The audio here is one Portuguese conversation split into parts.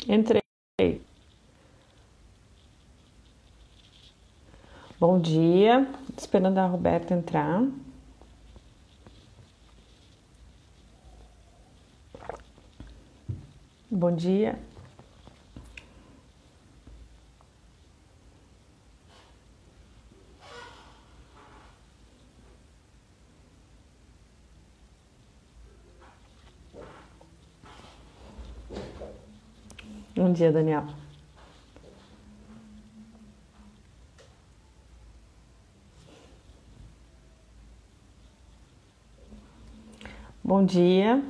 Entrei. Bom dia. Esperando a Roberta entrar. Bom dia. Bom dia, Daniel. Bom dia,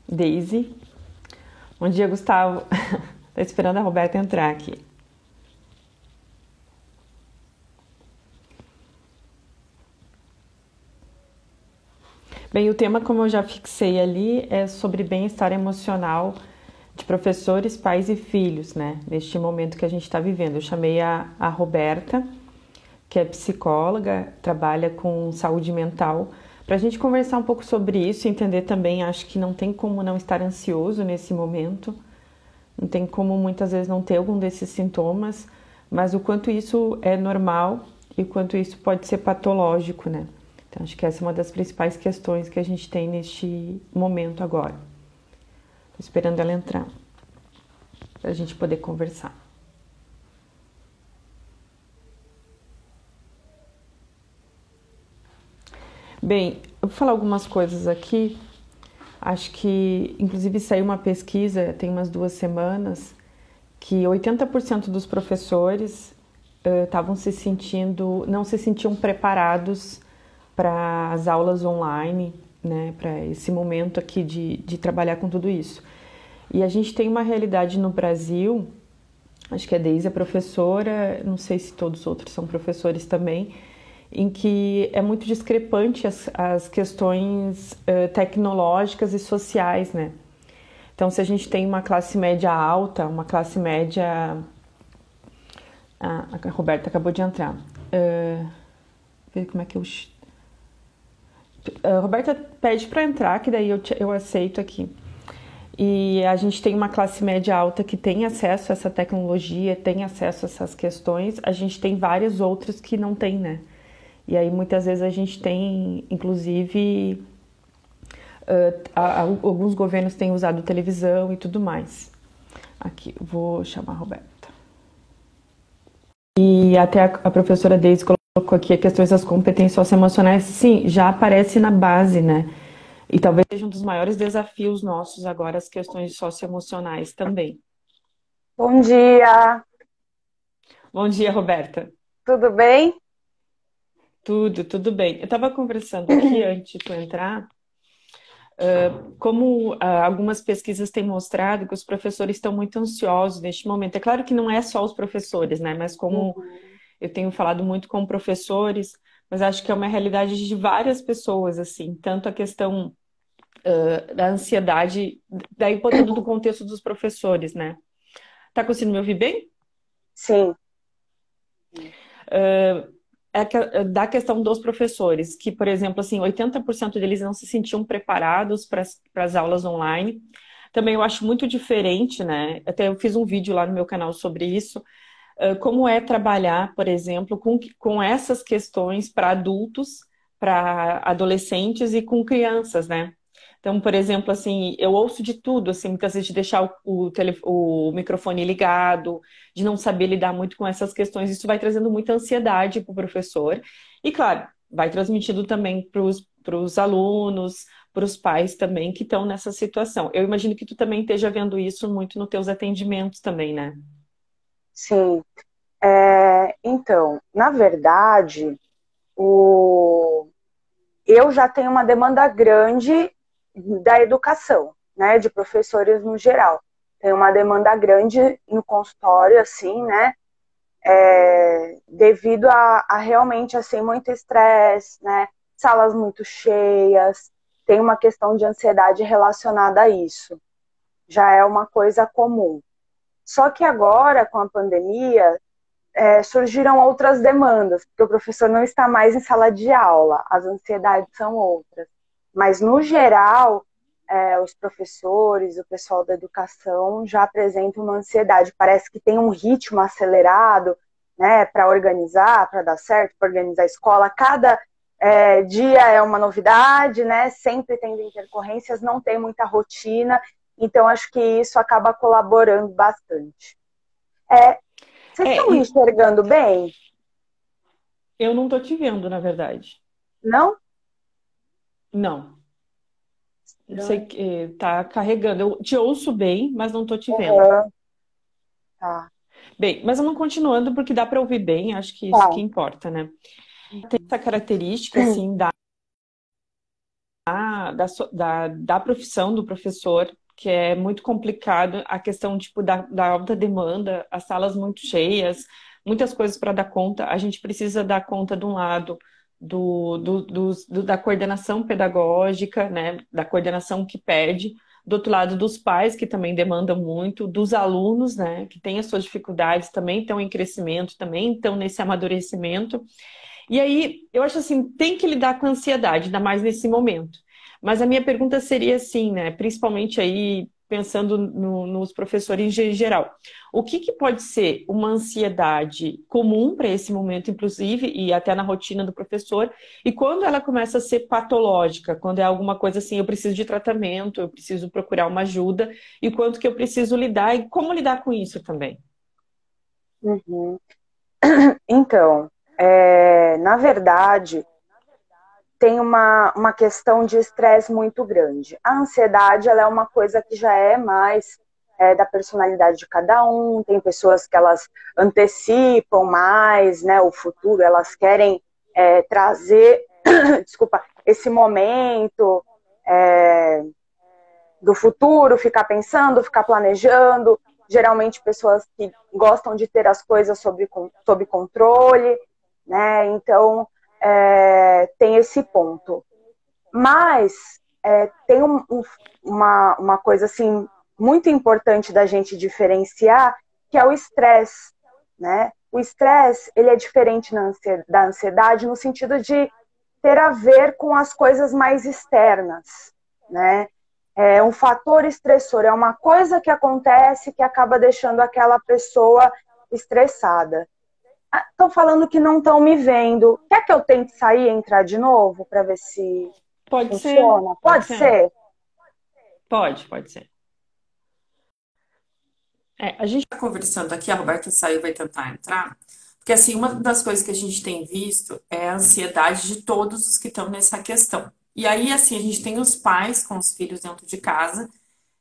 Daisy. Bom dia, Gustavo. Tá esperando a Roberta entrar aqui. Bem, o tema, como eu já fixei ali, é sobre bem-estar emocional de professores, pais e filhos, né? Neste momento que a gente está vivendo. Eu chamei a Roberta, que é psicóloga, trabalha com saúde mental, para a gente conversar um pouco sobre isso e entender também, acho que não tem como não estar ansioso nesse momento, não tem como muitas vezes não ter algum desses sintomas, mas o quanto isso é normal e o quanto isso pode ser patológico, né? Então, acho que essa é uma das principais questões que a gente tem neste momento agora. Estou esperando ela entrar, para a gente poder conversar. Bem, eu vou falar algumas coisas aqui. Acho que, inclusive, saiu uma pesquisa tem umas 2 semanas que 80% dos professores estavam se sentindo, não se sentiam preparados para as aulas online, né, para esse momento aqui de trabalhar com tudo isso. E a gente tem uma realidade no Brasil, acho que a Deise é professora, não sei se todos os outros são professores também, em que é muito discrepante as questões tecnológicas e sociais, né? Então, se a gente tem uma classe média alta, uma classe média... a Roberta acabou de entrar. Ver como é que eu... A Roberta pede para entrar, que daí eu aceito aqui. E a gente tem uma classe média alta que tem acesso a essa tecnologia, tem acesso a essas questões. A gente tem vários outros que não tem, né? E aí muitas vezes a gente tem, inclusive, alguns governos têm usado televisão e tudo mais. Aqui, vou chamar a Roberta. E até a professora Deise colocou aqui a questões das competências socioemocionais. Sim, já aparece na base, né? E talvez seja um dos maiores desafios nossos agora, as questões socioemocionais também. Bom dia, Bom dia, Roberta. tudo bem? Tudo bem. Eu estava conversando aqui antes de tu entrar, como algumas pesquisas têm mostrado que os professores estão muito ansiosos neste momento. É claro que não é só os professores, né? Mas como Uhum. eu tenho falado muito com professores, mas acho que é uma realidade de várias pessoas, assim, tanto a questão da ansiedade, daí botando do contexto dos professores, né? Tá conseguindo me ouvir bem? Sim, Da questão dos professores, que, por exemplo, assim, 80% deles não se sentiam preparados para as aulas online. Também eu acho muito diferente, né? Até eu fiz um vídeo lá no meu canal sobre isso, como é trabalhar, por exemplo, com essas questões para adultos, para adolescentes e com crianças, né? Então, por exemplo, assim, eu ouço de tudo, assim, muitas vezes de deixar o microfone ligado, de não saber lidar muito com essas questões. Isso vai trazendo muita ansiedade para o professor. E, claro, vai transmitindo também para os alunos, para os pais também que estão nessa situação. Eu imagino que tu também esteja vendo isso muito nos teus atendimentos também, né? sim. Então, na verdade, o... eu já tenho uma demanda grande da educação, né, de professores no geral. Tem uma demanda grande no consultório, assim, né, devido a realmente, assim, muito estresse, né, salas muito cheias, tem uma questão de ansiedade relacionada a isso. Já é uma coisa comum. Só que agora, com a pandemia, surgiram outras demandas, porque o professor não está mais em sala de aula, as ansiedades são outras. Mas, no geral, os professores, o pessoal da educação já apresentam uma ansiedade. Parece que tem um ritmo acelerado, né, para organizar, para dar certo, para organizar a escola. Cada dia é uma novidade, né? Sempre tendo intercorrências, não tem muita rotina. Então, acho que isso acaba colaborando bastante. Vocês estão me enxergando bem? Eu não tô te vendo, na verdade. Não? Não. Não sei que tá carregando. Eu te ouço bem, mas não tô te vendo. Tá. Bem, mas vamos continuando porque dá para ouvir bem, acho que isso Tá. que importa, né? Tem essa característica, assim, da profissão do professor, que é muito complicado, a questão, tipo, da alta demanda, as salas muito cheias, muitas coisas para dar conta. A gente precisa dar conta, de um lado, da coordenação pedagógica, né? Da coordenação que pede, do outro lado, dos pais, que também demandam muito, dos alunos, né? Que têm as suas dificuldades, também estão em crescimento, também estão nesse amadurecimento. E aí, eu acho assim, tem que lidar com a ansiedade, ainda mais nesse momento. Mas a minha pergunta seria assim, né? Principalmente aí, pensando nos professores em geral. O que pode ser uma ansiedade comum para esse momento, inclusive, e até na rotina do professor, e quando ela começa a ser patológica, quando é alguma coisa assim, eu preciso de tratamento, eu preciso procurar uma ajuda, e quanto que eu preciso lidar, e como lidar com isso também? Uhum. Então, na verdade, tem uma questão de estresse muito grande. A ansiedade, ela é uma coisa que já é mais da personalidade de cada um. Tem pessoas que elas antecipam mais, né, o futuro, elas querem trazer, desculpa, esse momento do futuro, ficar pensando, ficar planejando. Geralmente pessoas que gostam de ter as coisas sob controle, né? Então, tem esse ponto. Mas tem uma coisa assim muito importante da gente diferenciar, que é o estresse, né? O estresse, ele é diferente da ansiedade no sentido de ter a ver com as coisas mais externas, né? É um fator estressor, é uma coisa que acontece que acaba deixando aquela pessoa estressada. Estão falando que não estão me vendo. Quer que eu tente sair e entrar de novo para ver se Pode ser, funciona? Pode ser? Pode ser. A gente está conversando aqui, a Roberta saiu, vai tentar entrar, porque assim, uma das coisas que a gente tem visto é a ansiedade de todos os que estão nessa questão. E aí, assim, a gente tem os pais com os filhos dentro de casa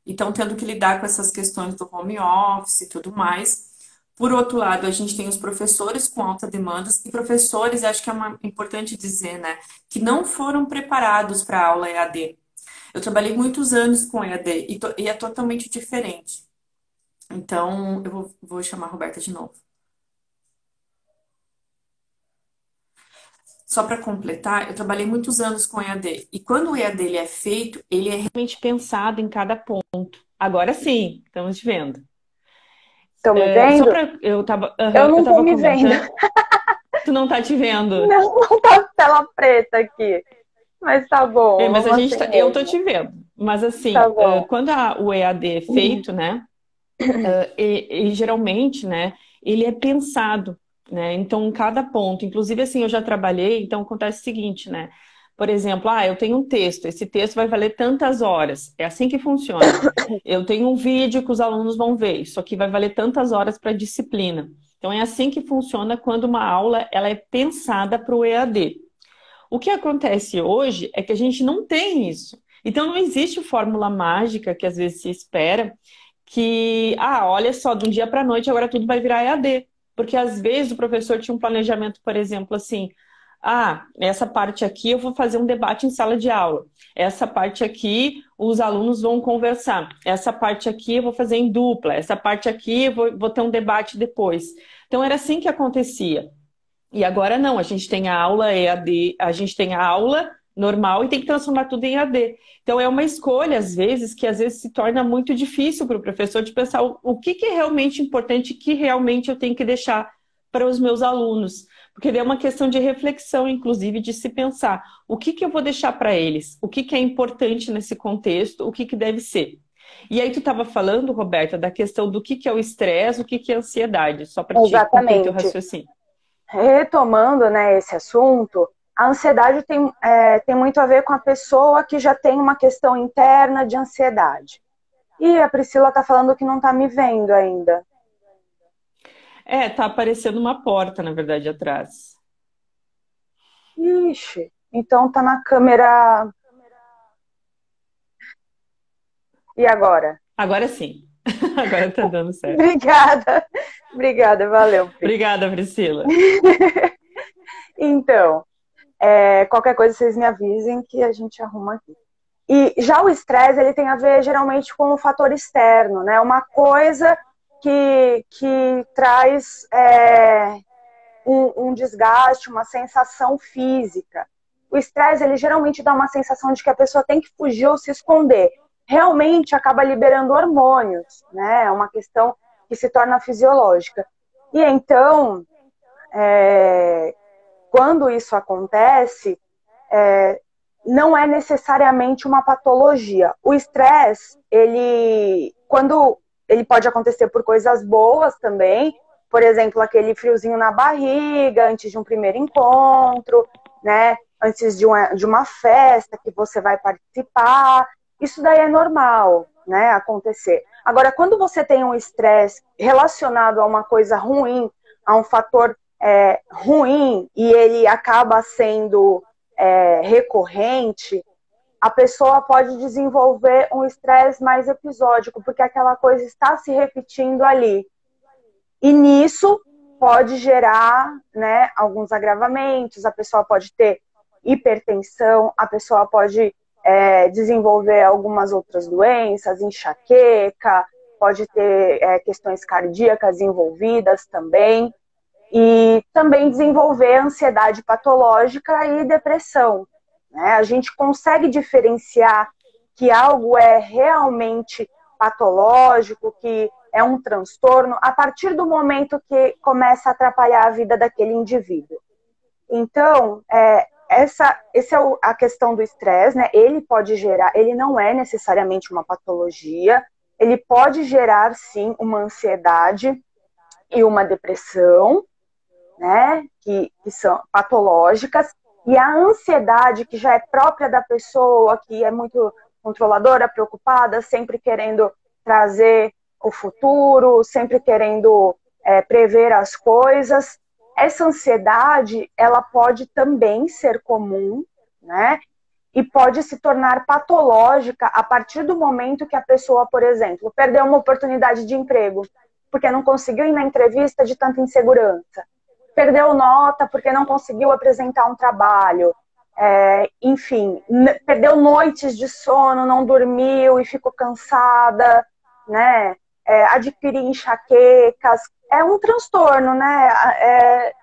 e estão tendo que lidar com essas questões do home office e tudo mais. Por outro lado, a gente tem os professores com alta demanda e professores, acho que importante dizer, né, que não foram preparados para a aula EAD. Eu trabalhei muitos anos com EAD e é totalmente diferente. Então, eu vou chamar a Roberta de novo. Só para completar, eu trabalhei muitos anos com EAD. E quando o EAD ele é feito, ele é realmente pensado em cada ponto. Agora sim, estamos te vendo. Estão me vendo? Eu não tô me vendo. Tu não tá te vendo? Não tá tela preta aqui. Mas tá bom. Mas eu tô te vendo. Mas assim, tá quando o EAD é feito, né? E geralmente, né? Ele é pensado, né? Então, em cada ponto. Inclusive, assim, eu já trabalhei, então acontece o seguinte, né? Por exemplo, eu tenho um texto, esse texto vai valer tantas horas. É assim que funciona. Eu tenho um vídeo que os alunos vão ver, isso aqui vai valer tantas horas para a disciplina. Então, é assim que funciona quando uma aula ela é pensada para o EAD. O que acontece hoje é que a gente não tem isso. Então, não existe fórmula mágica que às vezes se espera que, olha só, de um dia para a noite agora tudo vai virar EAD. Porque às vezes o professor tinha um planejamento, por exemplo, assim, essa parte aqui eu vou fazer um debate em sala de aula. Essa parte aqui os alunos vão conversar. Essa parte aqui eu vou fazer em dupla. Essa parte aqui eu vou ter um debate depois. Então era assim que acontecia. E agora não, a gente tem a aula EAD, a gente tem a aula normal e tem que transformar tudo em EAD. Então é uma escolha, às vezes, que às vezes se torna muito difícil para o professor de pensar o que é realmente importante, que realmente eu tenho que deixar para os meus alunos. Porque daí é uma questão de reflexão, inclusive, de se pensar o que que eu vou deixar para eles, o que que é importante nesse contexto, o que que deve ser. E aí tu estava falando, Roberta, da questão do que é o estresse, o que é a ansiedade, só para te concluir teu Exatamente. raciocínio. Retomando, né, esse assunto, a ansiedade tem muito a ver com a pessoa que já tem uma questão interna de ansiedade. E a Priscila está falando que não está me vendo ainda. Tá aparecendo uma porta, na verdade, atrás. Ixi, então tá na câmera. E agora? Agora sim. Agora tá dando certo. Obrigada. Obrigada, valeu, Pri. Obrigada, Priscila. Então, qualquer coisa vocês me avisem que a gente arruma aqui. E já o estresse, ele tem a ver geralmente com o fator externo, né? Uma coisa que traz um desgaste, uma sensação física. O estresse, ele geralmente dá uma sensação de que a pessoa tem que fugir ou se esconder. Realmente acaba liberando hormônios, né? É uma questão que se torna fisiológica. E então, quando isso acontece, não é necessariamente uma patologia. O estresse, ele pode acontecer por coisas boas também, por exemplo, aquele friozinho na barriga antes de um primeiro encontro, né? Antes de uma festa que você vai participar. Isso daí é normal, né, acontecer. Agora, quando você tem um estresse relacionado a uma coisa ruim, a um fator ruim, e ele acaba sendo recorrente, a pessoa pode desenvolver um estresse mais episódico, porque aquela coisa está se repetindo ali. E nisso pode gerar, né, alguns agravamentos, a pessoa pode ter hipertensão, a pessoa pode desenvolver algumas outras doenças, enxaqueca, pode ter questões cardíacas envolvidas também, e também desenvolver ansiedade patológica e depressão, né? A gente consegue diferenciar que algo é realmente patológico, que é um transtorno, a partir do momento que começa a atrapalhar a vida daquele indivíduo. Então, essa é a questão do estresse, né? Ele pode gerar, ele não é necessariamente uma patologia, ele pode gerar, sim, uma ansiedade e uma depressão, né? Que são patológicas, e a ansiedade, que já é própria da pessoa, que é muito controladora, preocupada, sempre querendo trazer o futuro, sempre querendo prever as coisas. Essa ansiedade, ela pode também ser comum, né? E pode se tornar patológica a partir do momento que a pessoa, por exemplo, perdeu uma oportunidade de emprego, porque não conseguiu ir na entrevista de tanta insegurança. Perdeu nota porque não conseguiu apresentar um trabalho. Enfim, perdeu noites de sono, não dormiu e ficou cansada, né? Adquirir enxaquecas. É um transtorno, né?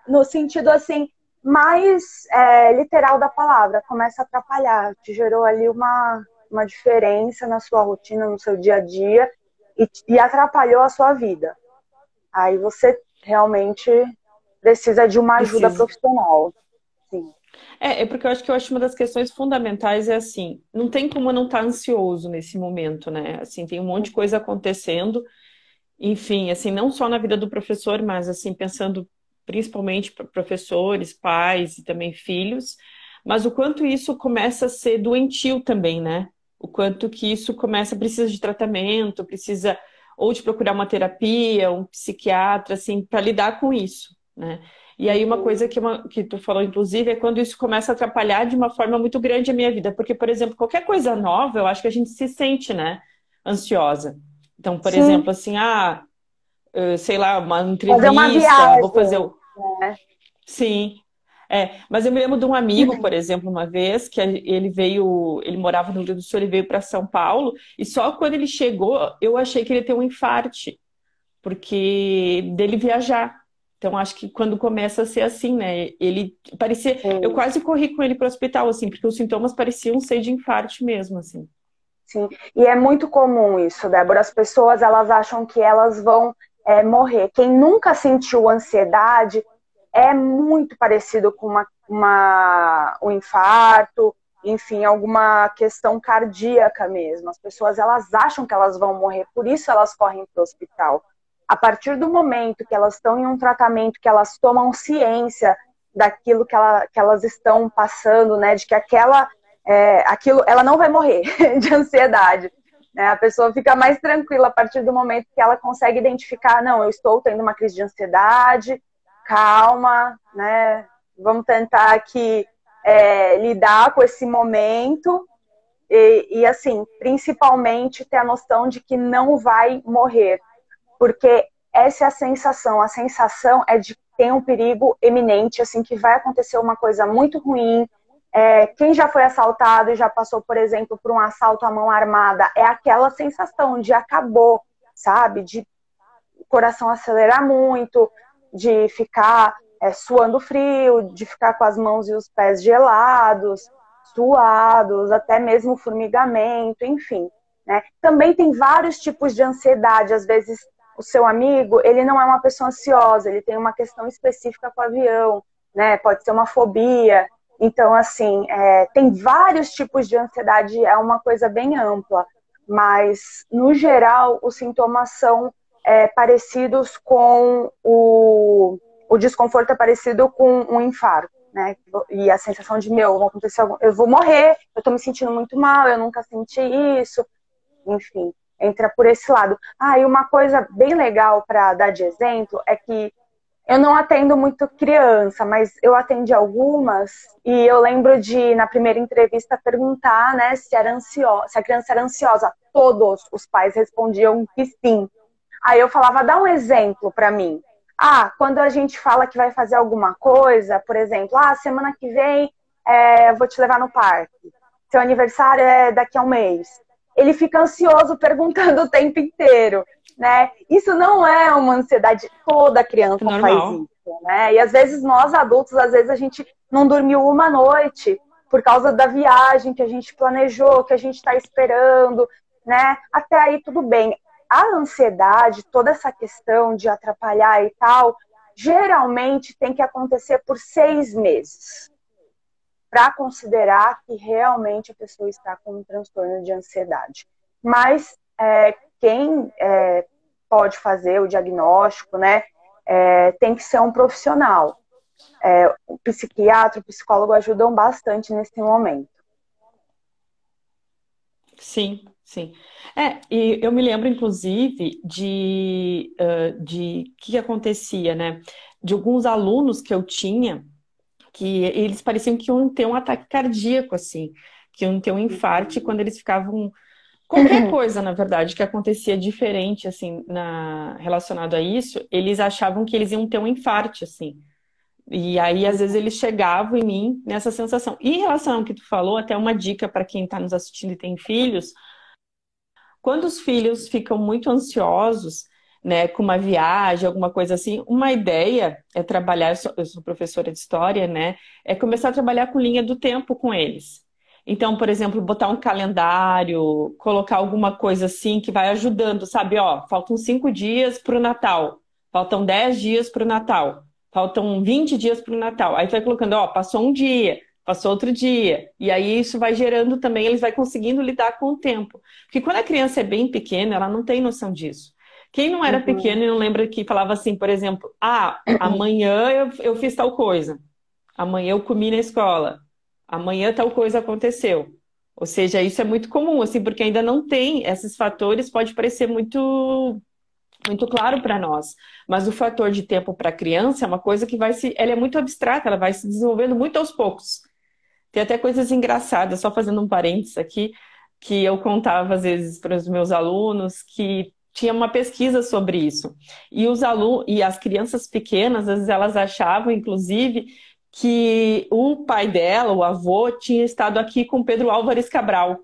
No sentido assim mais literal da palavra, começa a atrapalhar, te gerou ali uma diferença na sua rotina, no seu dia a dia, e atrapalhou a sua vida. Aí você realmente precisa de uma ajuda profissional. Sim. Porque eu acho uma das questões fundamentais é assim, não tem como não estar ansioso nesse momento, né? Assim, tem um monte de coisa acontecendo, enfim, assim, não só na vida do professor, mas assim, pensando principalmente para professores, pais e também filhos, mas o quanto isso começa a ser doentio também, né? O quanto que isso precisa de tratamento, precisa ou de procurar uma terapia, um psiquiatra, assim, para lidar com isso, né? E aí uma coisa que tu falou, inclusive, é quando isso começa a atrapalhar de uma forma muito grande a minha vida. Porque, por exemplo, qualquer coisa nova, eu acho que a gente se sente, né, ansiosa. Então, por exemplo, assim, sei lá, uma entrevista, fazer uma viagem, vou fazer... né? Sim. Mas eu me lembro de um amigo, por exemplo, uma vez, que ele morava no Rio Grande do Sul, ele veio para São Paulo, e só quando ele chegou, eu achei que ele ia ter um infarte, porque dele viajar. Então, acho que quando começa a ser assim, né? Ele parecia... Sim. Eu quase corri com ele para o hospital, assim, porque os sintomas pareciam ser de infarte mesmo, assim. Sim, e é muito comum isso, Débora. As pessoas, elas acham que elas vão morrer. Quem nunca sentiu ansiedade é muito parecido com um infarto, enfim, alguma questão cardíaca mesmo. As pessoas, elas acham que elas vão morrer, por isso elas correm para o hospital. A partir do momento que elas estão em um tratamento, que elas tomam ciência daquilo que elas estão passando, né, de que aquilo, ela não vai morrer de ansiedade. Né? A pessoa fica mais tranquila a partir do momento que ela consegue identificar, não, eu estou tendo uma crise de ansiedade, calma, né? Vamos tentar aqui lidar com esse momento e, assim, principalmente ter a noção de que não vai morrer, porque essa é a sensação é de que tem um perigo eminente, assim, que vai acontecer uma coisa muito ruim. Quem já foi assaltado e já passou, por exemplo, por um assalto à mão armada, é aquela sensação de acabou, sabe? De o coração acelerar muito, de ficar suando frio, de ficar com as mãos e os pés gelados, suados, até mesmo formigamento, enfim. Né? Também tem vários tipos de ansiedade. Às vezes o seu amigo, ele não é uma pessoa ansiosa, ele tem uma questão específica com o avião, né? Pode ser uma fobia. Então, assim, tem vários tipos de ansiedade, é uma coisa bem ampla, mas, no geral, os sintomas são parecidos com o desconforto é parecido com um infarto, né? E a sensação de, vai acontecer eu vou morrer, eu tô me sentindo muito mal, eu nunca senti isso, enfim, entra por esse lado. E uma coisa bem legal para dar de exemplo é que eu não atendo muito criança, mas eu atendi algumas e eu lembro de, na primeira entrevista, perguntar, né, se a criança era ansiosa. Todos os pais respondiam que sim. Aí eu falava, dá um exemplo para mim. Quando a gente fala que vai fazer alguma coisa, por exemplo, semana que vem eu vou te levar no parque. Seu aniversário é daqui a um mês. Ele fica ansioso perguntando o tempo inteiro. Né? Isso não é uma ansiedade, toda criança faz isso, né? E às vezes nós adultos, às vezes a gente não dormiu uma noite por causa da viagem que a gente planejou, que a gente está esperando, né? Até aí tudo bem. A ansiedade, toda essa questão de atrapalhar e tal, geralmente tem que acontecer por 6 meses para considerar que realmente a pessoa está com um transtorno de ansiedade. Mas quem pode fazer o diagnóstico, né, tem que ser um profissional. O psiquiatra, o psicólogo ajudam bastante nesse momento. Sim, sim. E eu me lembro, inclusive, de que acontecia, né? De alguns alunos que eu tinha, que eles pareciam que iam ter um ataque cardíaco, assim, que iam ter um infarto quando eles ficavam... Qualquer coisa, na verdade, que acontecia diferente, assim, relacionado a isso, eles achavam que eles iam ter um infarto, assim. E aí, às vezes, eles chegavam em mim nessa sensação. E em relação ao que tu falou, até uma dica para quem está nos assistindo e tem filhos, quando os filhos ficam muito ansiosos, né, com uma viagem, alguma coisa assim, uma ideia é trabalhar, eu sou professora de história, né, é começar a trabalhar com linha do tempo com eles. Então, por exemplo, botar um calendário, colocar alguma coisa assim que vai ajudando, sabe? Faltam 5 dias para o Natal, faltam 10 dias para o Natal, faltam 20 dias para o Natal. Aí tu vai colocando, passou um dia, passou outro dia. E aí isso vai gerando também, eles vai conseguindo lidar com o tempo. Porque quando a criança é bem pequena, ela não tem noção disso. Quem não era pequeno e não lembra que falava assim, por exemplo, amanhã eu fiz tal coisa, amanhã eu comi na escola. Amanhã tal coisa aconteceu. Ou seja, isso é muito comum, assim, porque ainda não tem esses fatores, pode parecer muito, muito claro para nós. Mas o fator de tempo para a criança é uma coisa que ela é muito abstrata, ela vai se desenvolvendo muito aos poucos. Tem até coisas engraçadas, só fazendo um parênteses aqui, que eu contava às vezes para os meus alunos, que tinha uma pesquisa sobre isso. E as crianças pequenas, às vezes elas achavam, inclusive, que o pai dela, o avô, tinha estado aqui com Pedro Álvares Cabral,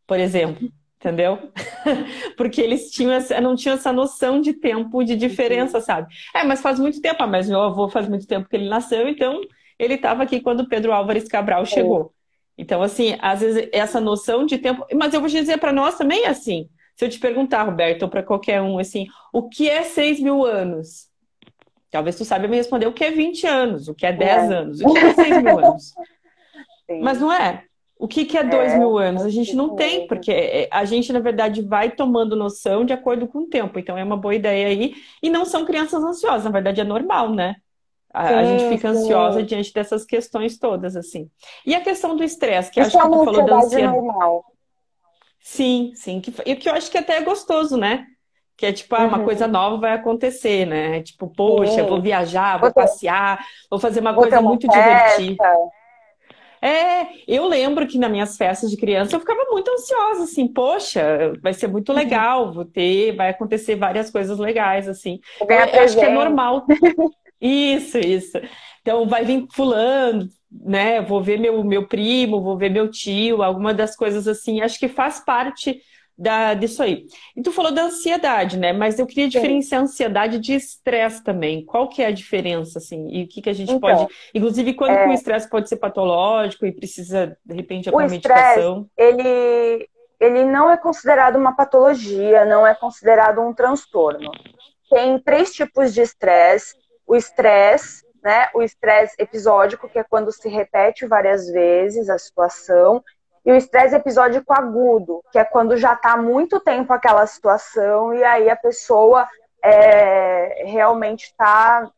por exemplo, entendeu? Porque eles não tinham essa noção de tempo, de diferença, sabe? Mas faz muito tempo, mas meu avô faz muito tempo que ele nasceu, então ele estava aqui quando Pedro Álvares Cabral chegou. Então, assim, às vezes essa noção de tempo... Mas eu vou te dizer, para nós também é assim. Se eu te perguntar, Roberto, ou para qualquer um, assim, o que é 6.000 anos? Talvez tu saiba me responder o que é 20 anos, o que é 10 É, anos, o que é 6.000 anos. Mas sim, não é. O que é dois é, mil anos? é A gente não isso tem, mesmo. porque a gente, na verdade, vai tomando noção de acordo com o tempo. Então, é uma boa ideia aí. E não são crianças ansiosas, na verdade, é normal, né? A gente Sim, fica ansiosa sim. diante dessas questões todas, assim. E a questão do estresse, que Isso acho é que tu uma falou da ansiedade ansiedade. normal. Sim, sim. E que eu acho que até é gostoso, né? Que é tipo, uma coisa Uhum. nova vai acontecer, né? Tipo, poxa, vou Sim. viajar, vou Vou ter, passear, vou fazer uma vou ter coisa uma muito divertida. festa. Eu lembro que nas minhas festas de criança eu ficava muito ansiosa, assim, poxa, vai ser muito legal, vai acontecer várias coisas legais, assim. Vou Então ganhar eu acho que é presente. normal. Isso. Então vai vir fulano, né? Vou ver meu primo, vou ver meu tio, alguma das coisas assim. Acho que faz parte disso aí. E tu falou da ansiedade, né? Mas eu queria Sim. diferenciar a ansiedade de estresse também. Qual que é a diferença, assim? E o que que a gente pode... Então, Inclusive, quando que o é, estresse pode ser patológico e precisa, de repente, o alguma estresse, medicação? ele não é considerado uma patologia, não é considerado um transtorno. Tem três tipos de estresse. O estresse, né? O estresse episódico, que é quando se repete várias vezes a situação. E o estresse episódico agudo, que é quando já está há muito tempo aquela situação e aí a pessoa realmente está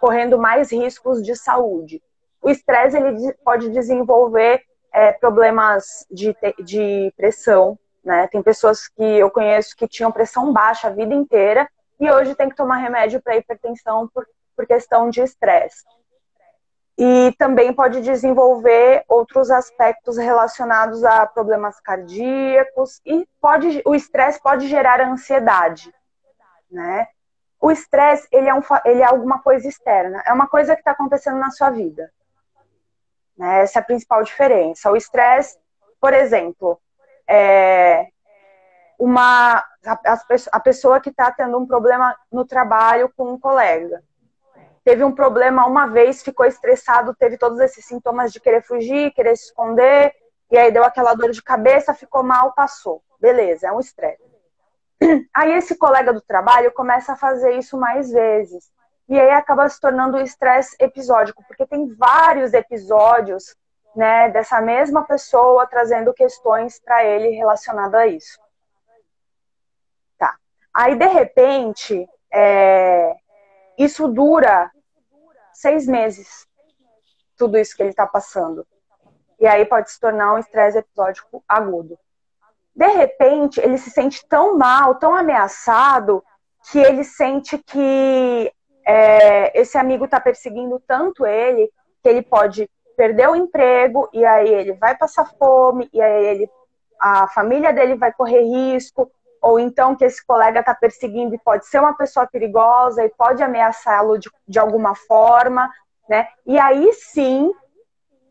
correndo mais riscos de saúde. O estresse ele pode desenvolver problemas de pressão, né? Tem pessoas que eu conheço que tinham pressão baixa a vida inteira e hoje tem que tomar remédio para hipertensão por questão de estresse. E também pode desenvolver outros aspectos relacionados a problemas cardíacos e o estresse pode gerar ansiedade, né? O estresse, ele é alguma coisa externa. É uma coisa que está acontecendo na sua vida. Né? Essa é a principal diferença. O estresse, por exemplo, é a pessoa que está tendo um problema no trabalho com um colega. Teve um problema uma vez, ficou estressado, teve todos esses sintomas de querer fugir, querer se esconder, e aí deu aquela dor de cabeça, ficou mal, passou. Beleza, é um estresse. Aí esse colega do trabalho começa a fazer isso mais vezes. E aí acaba se tornando um estresse episódico, porque tem vários episódios, né, dessa mesma pessoa trazendo questões para ele relacionadas a isso. Tá. Aí, de repente, isso dura 6 meses, tudo isso que ele está passando. E aí pode se tornar um estresse episódico agudo. De repente, ele se sente tão mal, tão ameaçado, que ele sente que esse amigo está perseguindo tanto ele, que ele pode perder o emprego, e aí ele vai passar fome, e aí a família dele vai correr risco, ou então que esse colega está perseguindo e pode ser uma pessoa perigosa e pode ameaçá-lo de alguma forma, né? E aí sim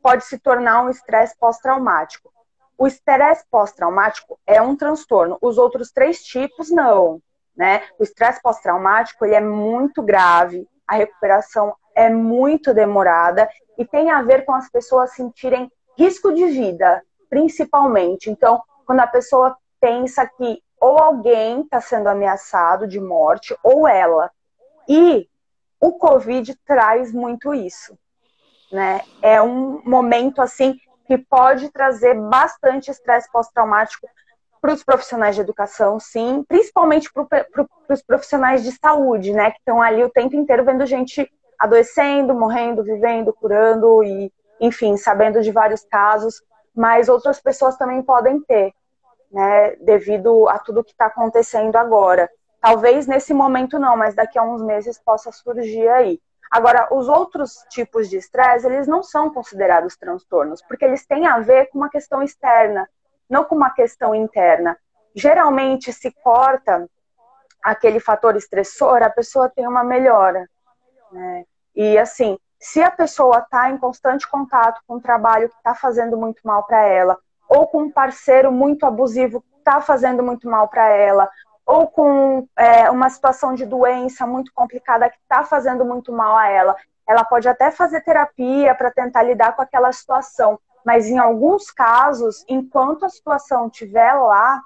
pode se tornar um estresse pós-traumático. O estresse pós-traumático é um transtorno. Os outros 3 tipos, não. Né? O estresse pós-traumático ele é muito grave, a recuperação é muito demorada e tem a ver com as pessoas sentirem risco de vida, principalmente. Então, quando a pessoa pensa que ou alguém está sendo ameaçado de morte, ou ela. E o Covid traz muito isso. Né? É um momento assim que pode trazer bastante estresse pós-traumático para os profissionais de educação, sim, principalmente para os profissionais de saúde, né, que estão ali o tempo inteiro vendo gente adoecendo, morrendo, vivendo, curando e, enfim, sabendo de vários casos, mas outras pessoas também podem ter, né, devido a tudo que está acontecendo agora. Talvez nesse momento não, mas daqui a uns meses possa surgir aí. Agora, os outros tipos de estresse, eles não são considerados transtornos, porque eles têm a ver com uma questão externa, não com uma questão interna. Geralmente, se corta aquele fator estressor, a pessoa tem uma melhora. Né? E, assim, se a pessoa está em constante contato com um trabalho que está fazendo muito mal para ela, ou com um parceiro muito abusivo que está fazendo muito mal para ela, ou com uma situação de doença muito complicada que está fazendo muito mal a ela. Ela pode até fazer terapia para tentar lidar com aquela situação, mas em alguns casos, enquanto a situação estiver lá,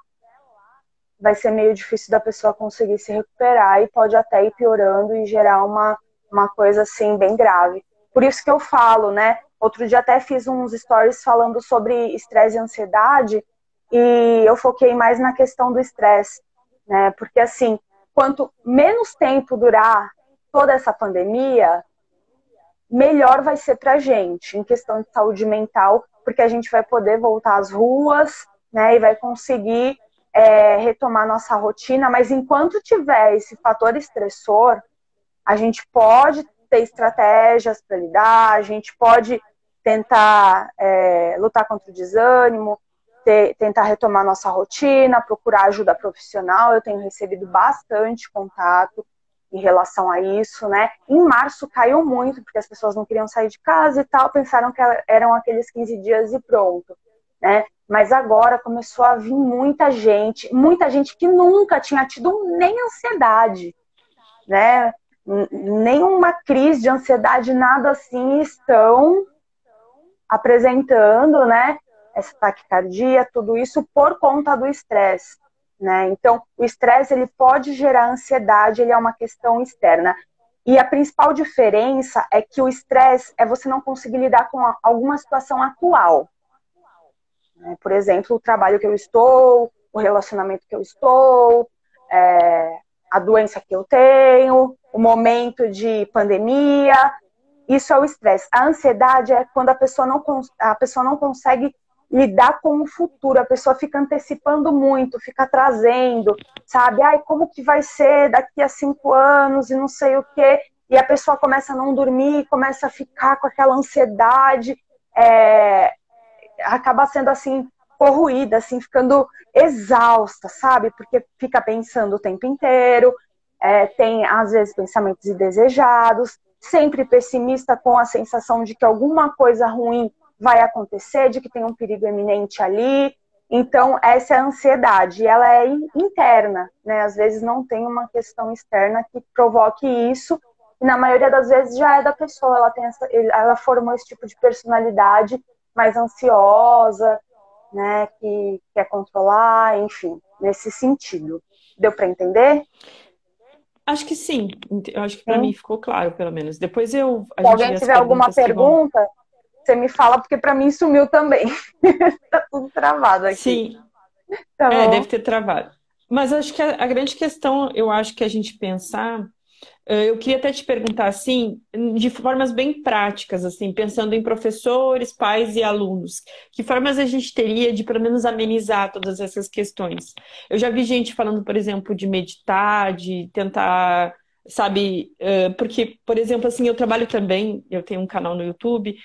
vai ser meio difícil da pessoa conseguir se recuperar e pode até ir piorando e gerar uma coisa assim bem grave. Por isso que eu falo, né? Outro dia até fiz uns stories falando sobre estresse e ansiedade e eu foquei mais na questão do estresse, né? Porque assim, quanto menos tempo durar toda essa pandemia, melhor vai ser pra gente em questão de saúde mental, porque a gente vai poder voltar às ruas, né? E vai conseguir retomar nossa rotina, mas enquanto tiver esse fator estressor, a gente pode ter estratégias para lidar, a gente pode tentar lutar contra o desânimo, tentar retomar nossa rotina, procurar ajuda profissional. Eu tenho recebido bastante contato em relação a isso, né? Em março caiu muito, porque as pessoas não queriam sair de casa e tal, pensaram que eram aqueles 15 dias e pronto, né? Mas agora começou a vir muita gente que nunca tinha tido nem ansiedade, né? Nenhuma crise de ansiedade, nada assim, estão apresentando, né? Essa taquicardia, tudo isso por conta do estresse, né? Então, o estresse, ele pode gerar ansiedade, ele é uma questão externa. E a principal diferença é que o estresse é você não conseguir lidar com alguma situação atual. Por exemplo, o trabalho que eu estou, o relacionamento que eu estou, a doença que eu tenho, o momento de pandemia. Isso é o estresse. A ansiedade é quando a pessoa não consegue lidar com o futuro, a pessoa fica antecipando muito, fica trazendo, sabe? Ai, como que vai ser daqui a 5 anos e não sei o quê. E a pessoa começa a não dormir, começa a ficar com aquela ansiedade, acaba sendo assim, corroída, assim, ficando exausta, sabe? Porque fica pensando o tempo inteiro, tem, às vezes, pensamentos indesejados, sempre pessimista com a sensação de que alguma coisa ruim vai acontecer, de que tem um perigo iminente ali. Então, essa é a ansiedade, e ela é interna, né? Às vezes não tem uma questão externa que provoque isso, e na maioria das vezes já é da pessoa, ela formou esse tipo de personalidade mais ansiosa, né, que quer controlar, enfim, nesse sentido. Deu para entender? Acho que sim. Eu acho que para mim Sim. ficou claro, pelo menos. Depois a Se gente alguém vê as tiver alguma perguntas que vão. pergunta, você me fala, porque para mim sumiu também. Tá tudo travado aqui. Sim, Tá deve bom? ter travado. Mas acho que a grande questão, eu acho que a gente pensar. Eu queria até te perguntar, assim, de formas bem práticas, assim, pensando em professores, pais e alunos, que formas a gente teria de, pelo menos, amenizar todas essas questões? Eu já vi gente falando, por exemplo, de meditar, de tentar, sabe, porque, por exemplo, assim, eu trabalho também, eu tenho um canal no YouTube,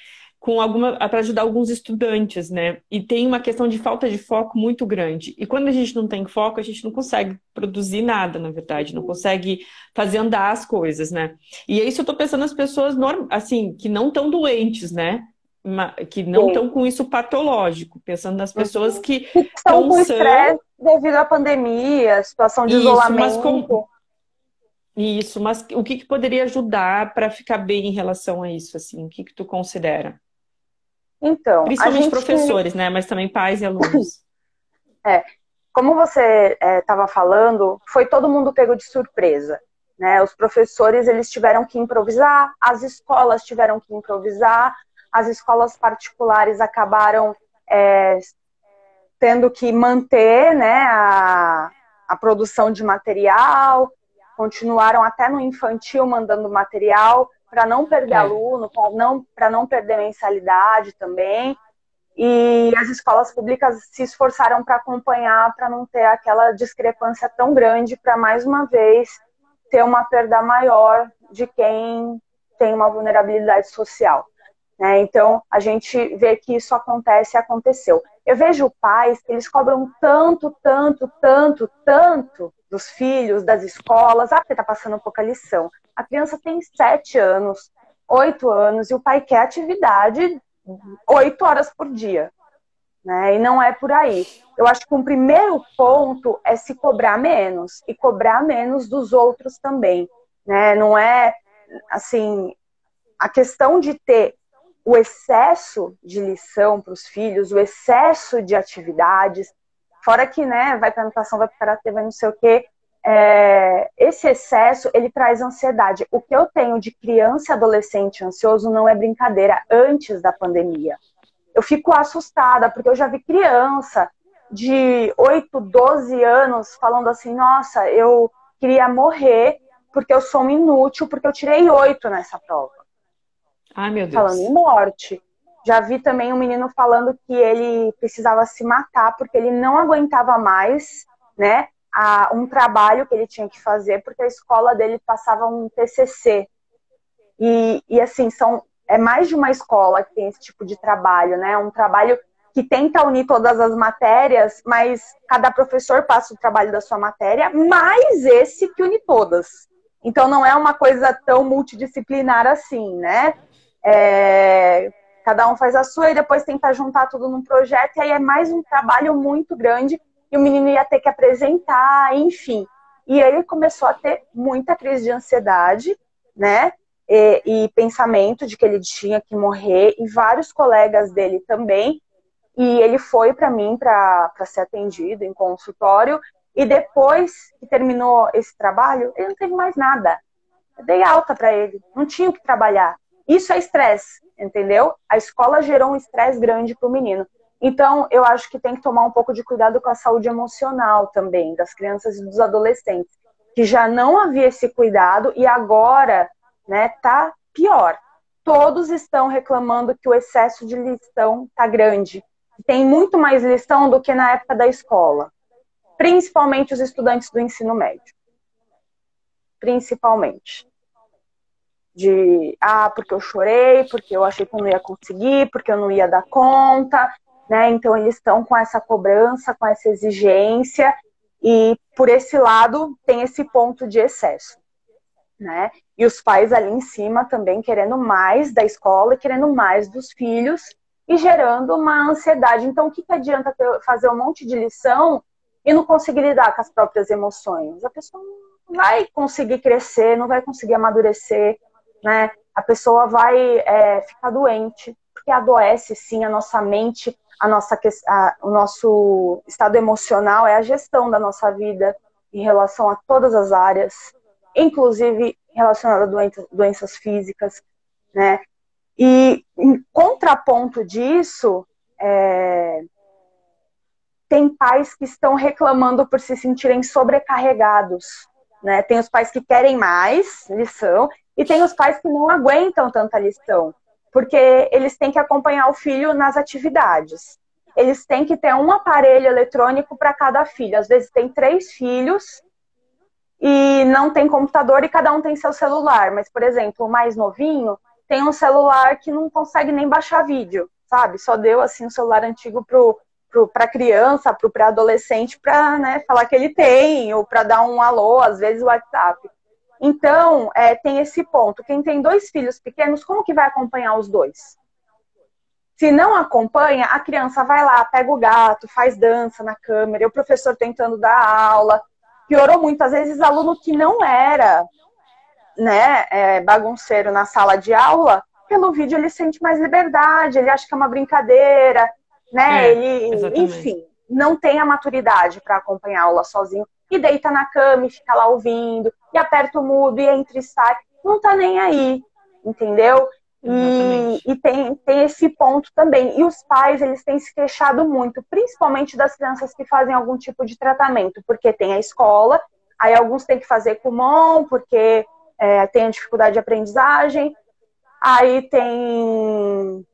para ajudar alguns estudantes, né? E tem uma questão de falta de foco muito grande. E quando a gente não tem foco, a gente não consegue produzir nada, na verdade, não consegue fazer andar as coisas, né? E é isso eu tô pensando nas pessoas, assim, que não estão doentes, né? Que não Sim. estão com isso patológico, pensando nas pessoas Uhum. que Que estão estão com sã, estresse devido à pandemia, situação de isso, isolamento. mas o que que poderia ajudar para ficar bem em relação a isso, assim? O que que tu considera? Então, a Principalmente gente, professores, né? Mas também pais e alunos. é, como você estava falando, foi todo mundo pego de surpresa, né? Os professores, eles tiveram que improvisar, as escolas tiveram que improvisar, as escolas particulares acabaram tendo que manter, né, a produção de material, continuaram até no infantil mandando material para não perder É. aluno, para não perder mensalidade também. E as escolas públicas se esforçaram para acompanhar, para não ter aquela discrepância tão grande, para mais uma vez ter uma perda maior de quem tem uma vulnerabilidade social, né? Então, a gente vê que isso acontece e aconteceu. Eu vejo pais que eles cobram tanto, tanto, tanto, tanto dos filhos, das escolas, porque está passando pouca lição. A criança tem 7 anos, 8 anos, e o pai quer atividade 8 horas por dia, né? E não é por aí. Eu acho que um primeiro ponto é se cobrar menos, e cobrar menos dos outros também, né? Não é, assim, a questão de ter o excesso de lição para os filhos, o excesso de atividades, Fora que, né, vai pra natação, vai pro karatê, vai não sei o quê. Esse excesso, ele traz ansiedade. O que eu tenho de criança e adolescente ansioso não é brincadeira, antes da pandemia. Eu fico assustada, porque eu já vi criança de 8, 12 anos falando assim, nossa, eu queria morrer porque eu sou um inútil, porque eu tirei 8 nessa prova. Ai, meu Falando Deus. em morte. Já vi também um menino falando que ele precisava se matar porque ele não aguentava mais, né, um trabalho que ele tinha que fazer, porque a escola dele passava um TCC. E assim, é mais de uma escola que tem esse tipo de trabalho, né? Um trabalho que tenta unir todas as matérias, mas cada professor passa o trabalho da sua matéria, mais esse que une todas. Então não é uma coisa tão multidisciplinar assim, né? Cada um faz a sua e depois tenta juntar tudo num projeto, e aí é mais um trabalho muito grande, e o menino ia ter que apresentar, enfim. E aí ele começou a ter muita crise de ansiedade, né? E pensamento de que ele tinha que morrer, e vários colegas dele também. E ele foi para mim para ser atendido em consultório, e depois que terminou esse trabalho, ele não teve mais nada. Eu dei alta para ele, não tinha o que trabalhar. Isso é estresse, entendeu? A escola gerou um estresse grande para o menino. Então, eu acho que tem que tomar um pouco de cuidado com a saúde emocional também, das crianças e dos adolescentes, que já não havia esse cuidado e agora, né, tá pior. Todos estão reclamando que o excesso de lição tá grande. Tem muito mais lição do que na época da escola. Principalmente os estudantes do ensino médio. Principalmente. Porque eu chorei, porque eu achei que eu não ia conseguir, porque eu não ia dar conta, né? Então eles estão com essa cobrança, com essa exigência, e por esse lado tem esse ponto de excesso, né? E os pais ali em cima também querendo mais da escola e querendo mais dos filhos e gerando uma ansiedade. Então o que adianta fazer um monte de lição e não conseguir lidar com as próprias emoções? A pessoa não vai conseguir crescer, não vai conseguir amadurecer, né? A pessoa vai ficar doente, porque adoece sim a nossa mente, o nosso estado emocional, é a gestão da nossa vida em relação a todas as áreas, inclusive relacionada a doenças físicas, né? E em contraponto disso, tem pais que estão reclamando por se sentirem sobrecarregados, né? Tem os pais que querem mais lição e tem os pais que não aguentam tanta lição, porque eles têm que acompanhar o filho nas atividades. Eles têm que ter um aparelho eletrônico para cada filho. Às vezes tem 3 filhos e não tem computador e cada um tem seu celular. Mas, por exemplo, o mais novinho tem um celular que não consegue nem baixar vídeo, sabe? Só deu assim um celular antigo para criança, para o pré-adolescente, para, né, falar que ele tem, ou para dar um alô, às vezes o WhatsApp. Então, tem esse ponto. Quem tem 2 filhos pequenos, como que vai acompanhar os 2? Se não acompanha, a criança vai lá, pega o gato, faz dança na câmera, e o professor tentando dar aula. Piorou muito, às vezes, aluno que não era, né, bagunceiro na sala de aula, pelo vídeo ele sente mais liberdade, ele acha que é uma brincadeira, né? Enfim, não tem a maturidade para acompanhar a aula sozinho, e deita na cama e fica lá ouvindo, e aperta o mudo e entra e sai, não tá nem aí, entendeu? E tem esse ponto também. E os pais, eles têm se queixado muito, principalmente das crianças que fazem algum tipo de tratamento, porque tem a escola, aí alguns têm que fazer Kumon, porque tem a dificuldade de aprendizagem, aí tem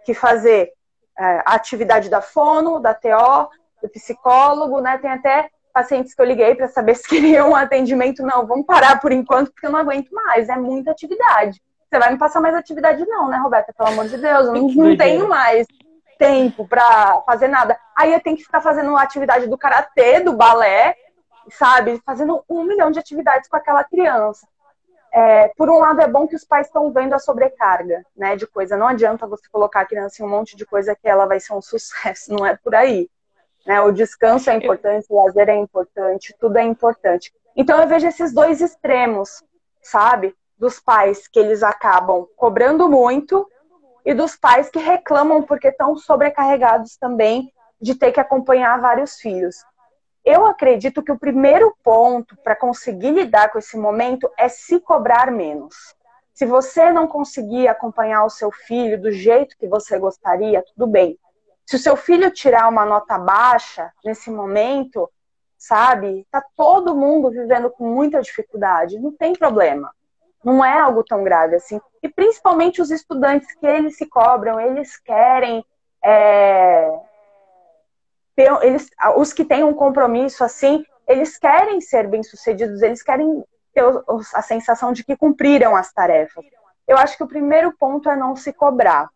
que fazer a atividade da fono, da TO, do psicólogo, né? Tem até pacientes que eu liguei para saber se queriam um atendimento. Não, vamos parar por enquanto, porque eu não aguento mais, é muita atividade. Você vai me passar mais atividade não, né, Roberta? Pelo amor de Deus, eu não tenho mais tempo para fazer nada. Aí eu tenho que ficar fazendo atividade do karatê, do balé, sabe? Fazendo 1 milhão de atividades com aquela criança. Por um lado é bom que os pais estão vendo a sobrecarga, né, de coisa. Não adianta você colocar a criança em um monte de coisa que ela vai ser um sucesso, não é por aí. Né? O descanso é importante, o lazer é importante, tudo é importante. Então eu vejo esses 2 extremos, sabe? Dos pais que eles acabam cobrando muito e dos pais que reclamam porque estão sobrecarregados também de ter que acompanhar vários filhos. Eu acredito que o primeiro ponto para conseguir lidar com esse momento é se cobrar menos. Se você não conseguir acompanhar o seu filho do jeito que você gostaria, tudo bem. Se o seu filho tirar uma nota baixa nesse momento, sabe, tá todo mundo vivendo com muita dificuldade, não tem problema. Não é algo tão grave assim. E principalmente os estudantes que eles se cobram, eles querem... os que têm um compromisso assim, eles querem ser bem-sucedidos, eles querem ter a sensação de que cumpriram as tarefas. Eu acho que o primeiro ponto é não se cobrar.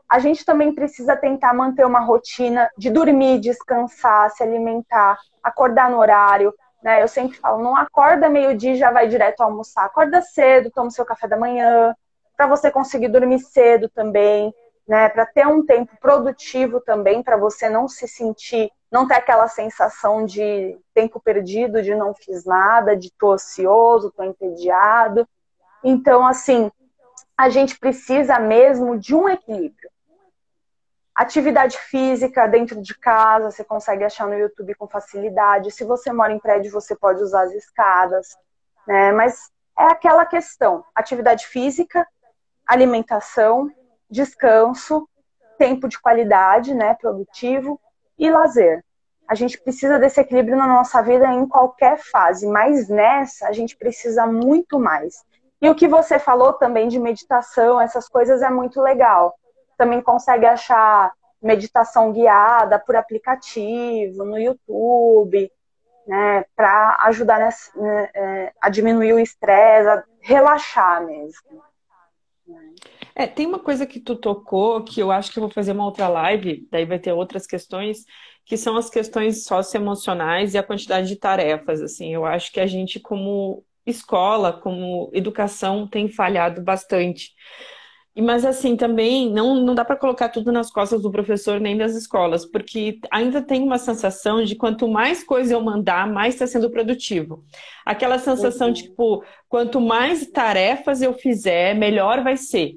A gente também precisa tentar manter uma rotina de dormir, descansar, se alimentar, acordar no horário, né? Eu sempre falo, não acorda meio-dia e já vai direto almoçar. Acorda cedo, toma o seu café da manhã, para você conseguir dormir cedo também, né? Para ter um tempo produtivo também, para você não se sentir, não ter aquela sensação de tempo perdido, de não fiz nada, de tô ocioso, tô entediado. Então, assim, a gente precisa mesmo de um equilíbrio. Atividade física dentro de casa, você consegue achar no YouTube com facilidade. Se você mora em prédio, você pode usar as escadas, né? Mas é aquela questão, atividade física, alimentação, descanso, tempo de qualidade, né, produtivo e lazer. A gente precisa desse equilíbrio na nossa vida em qualquer fase, mas nessa a gente precisa muito mais. E o que você falou também de meditação, essas coisas é muito legal. Também consegue achar meditação guiada por aplicativo, no YouTube, né, para ajudar a diminuir o estresse, a relaxar mesmo. Tem uma coisa que tu tocou, que eu acho que eu vou fazer uma outra live, daí vai ter outras questões, que são as questões socioemocionais e a quantidade de tarefas, assim. Eu acho que a gente, como escola, como educação, tem falhado bastante. Mas, assim, também não dá para colocar tudo nas costas do professor nem das escolas, porque ainda tem uma sensação de quanto mais coisa eu mandar, mais está sendo produtivo. Aquela sensação de, tipo, quanto mais tarefas eu fizer, melhor vai ser.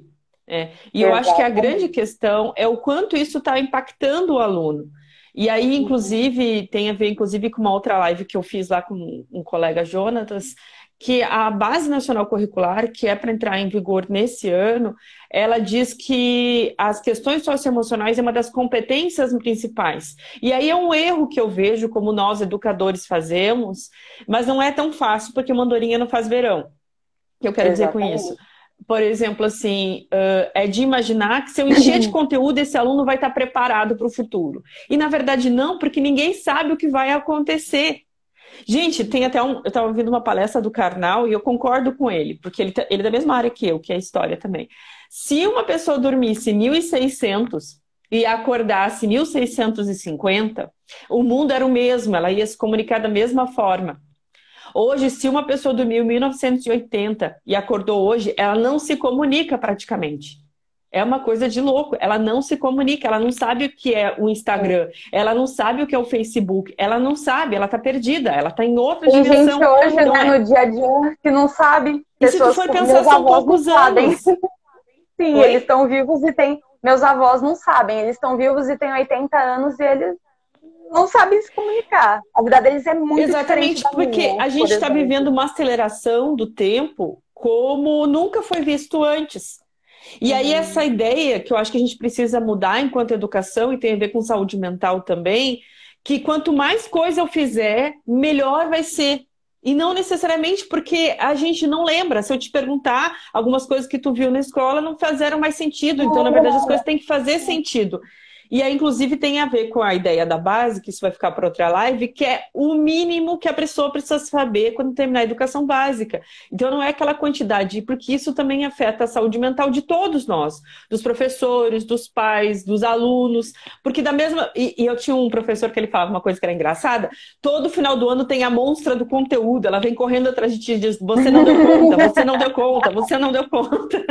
E eu acho que a grande questão é o quanto isso está impactando o aluno. E aí, inclusive, tem a ver, inclusive, com uma outra live que eu fiz lá com um colega Jonatas, que a Base Nacional Curricular, que é para entrar em vigor nesse ano, ela diz que as questões socioemocionais é uma das competências principais. E aí é um erro que eu vejo, como nós educadores fazemos, mas não é tão fácil, porque mandorinha não faz verão. O que eu quero dizer com isso? Por exemplo, assim, é de imaginar que se eu encher de conteúdo, esse aluno vai estar preparado para o futuro. E, na verdade, não, porque ninguém sabe o que vai acontecer. Gente, tem até eu estava ouvindo uma palestra do Karnal e eu concordo com ele, porque ele é da mesma área que eu, que é história também. Se uma pessoa dormisse 1.600 e acordasse 1.650, o mundo era o mesmo, ela ia se comunicar da mesma forma. Hoje, se uma pessoa dormiu 1980 e acordou hoje, ela não se comunica praticamente. É uma coisa de louco. Ela não se comunica, ela não sabe o que é o Instagram, ela não sabe o que é o Facebook, ela não sabe, ela tá perdida, ela tá em outra dimensão. Tem gente hoje, né, no dia a dia, que não sabe. E se tu for pensar, são poucos anos. Sim, eles estão vivos e tem... Meus avós não sabem, eles estão vivos e têm 80 anos e eles não sabem se comunicar. A vida deles é muito Exatamente, porque a gente está vivendo uma aceleração do tempo como nunca foi visto antes. E aí essa ideia que eu acho que a gente precisa mudar enquanto educação, e tem a ver com saúde mental também, que quanto mais coisa eu fizer, melhor vai ser. E não necessariamente porque a gente não lembra. Se eu te perguntar, algumas coisas que tu viu na escola não fizeram mais sentido. Então, na verdade, as coisas têm que fazer sentido. E aí, inclusive, tem a ver com a ideia da base, que isso vai ficar para outra live, que é o mínimo que a pessoa precisa saber quando terminar a educação básica. Então, não é aquela quantidade, porque isso também afeta a saúde mental de todos nós, dos professores, dos pais, dos alunos, porque da mesma... E eu tinha um professor que ele falava uma coisa que era engraçada, todo final do ano tem a monstra do conteúdo, ela vem correndo atrás de ti e diz, você não deu conta, você não deu conta, você não deu conta.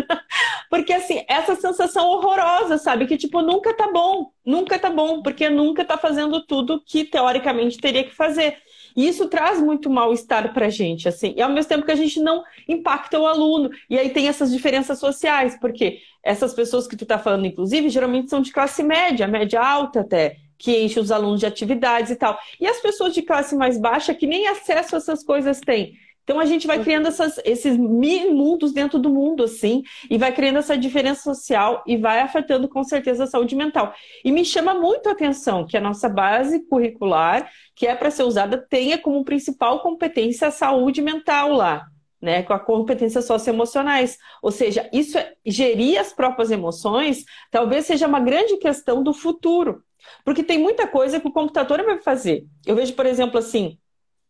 Porque, assim, essa sensação horrorosa, sabe? Que, tipo, nunca tá bom, porque nunca tá fazendo tudo que, teoricamente, teria que fazer. E isso traz muito mal-estar pra gente, assim. E, ao mesmo tempo que a gente não impacta o aluno. E aí tem essas diferenças sociais, porque essas pessoas que tu tá falando, inclusive, geralmente são de classe média, média alta até. que enche os alunos de atividades e tal. E as pessoas de classe mais baixa que nem acesso a essas coisas têm. Então a gente vai criando esses mini mundos dentro do mundo, assim, e vai criando essa diferença social e vai afetando com certeza a saúde mental. E me chama muito a atenção que a nossa base curricular, que é para ser usada, tenha como principal competência a saúde mental lá, né? Com a competência socioemocionais. Ou seja, isso gerir as próprias emoções talvez seja uma grande questão do futuro. Porque tem muita coisa que o computador vai fazer. Eu vejo, por exemplo, assim,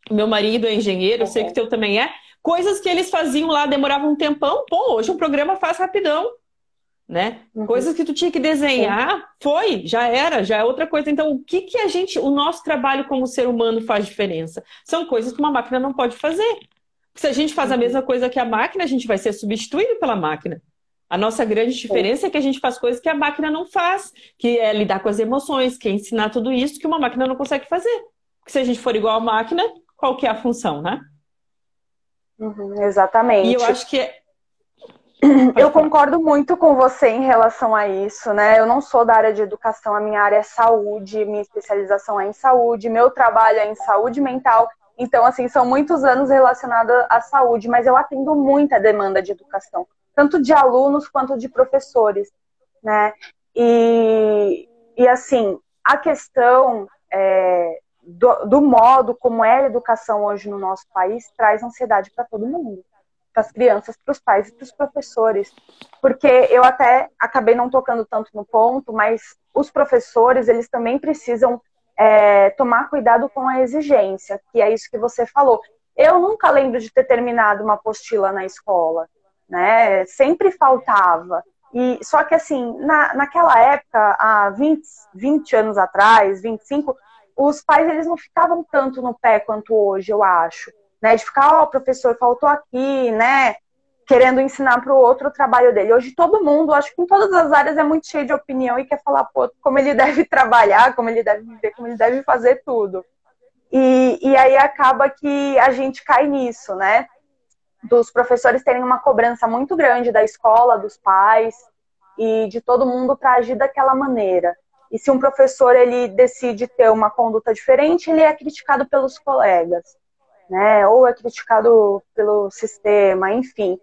meu marido é engenheiro, eu sei que o teu também é. Coisas que eles faziam lá, demoravam um tempão. Pô, hoje o programa faz rapidão, né? Coisas que tu tinha que desenhar, já é outra coisa. Então, o que o nosso trabalho como ser humano faz diferença? São coisas que uma máquina não pode fazer. Porque se a gente faz a mesma coisa que a máquina, a gente vai ser substituído pela máquina. A nossa grande diferença é que a gente faz coisas que a máquina não faz, que é lidar com as emoções, que é ensinar tudo isso que uma máquina não consegue fazer. Porque se a gente for igual à máquina, qual que é a função, né? Exatamente. E eu acho que eu concordo muito com você em relação a isso, né? Eu não sou da área de educação, a minha área é saúde, minha especialização é em saúde, meu trabalho é em saúde mental. Então, assim, são muitos anos relacionados à saúde, mas eu atendo muita demanda de educação, tanto de alunos quanto de professores, né? E assim, a questão do modo como é a educação hoje no nosso país traz ansiedade para todo mundo. Para as crianças, para os pais e para os professores. Porque eu até acabei não tocando tanto no ponto, mas os professores, eles também precisam tomar cuidado com a exigência, que é isso que você falou. Eu nunca lembro de ter terminado uma apostila na escola, né? Sempre faltava. E, só que assim, naquela época, há 20 anos atrás, 25, os pais eles não ficavam tanto no pé quanto hoje, eu acho. Né, de ficar, professor, faltou aqui, né? Querendo ensinar para o outro o trabalho dele. Hoje todo mundo, acho que em todas as áreas é muito cheio de opinião e quer falar, pô, como ele deve trabalhar, como ele deve viver, como ele deve fazer tudo. E aí acaba que a gente cai nisso, né? Dos professores terem uma cobrança muito grande da escola, dos pais e de todo mundo para agir daquela maneira. E se um professor ele decide ter uma conduta diferente, ele é criticado pelos colegas. Né, ou é criticado pelo sistema, enfim.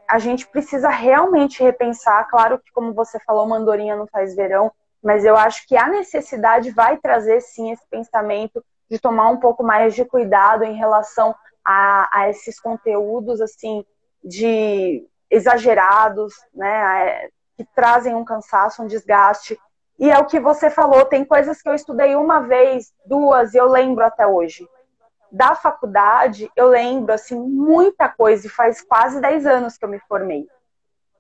A gente precisa realmente repensar, claro que como você falou, mandorinha não faz verão, mas eu acho que a necessidade vai trazer sim esse pensamento de tomar um pouco mais de cuidado em relação a esses conteúdos assim, de exagerados, né, que trazem um cansaço, um desgaste. E é o que você falou, tem coisas que eu estudei uma vez, duas, e eu lembro até hoje. Da faculdade, eu lembro, assim, muita coisa, e faz quase 10 anos que eu me formei.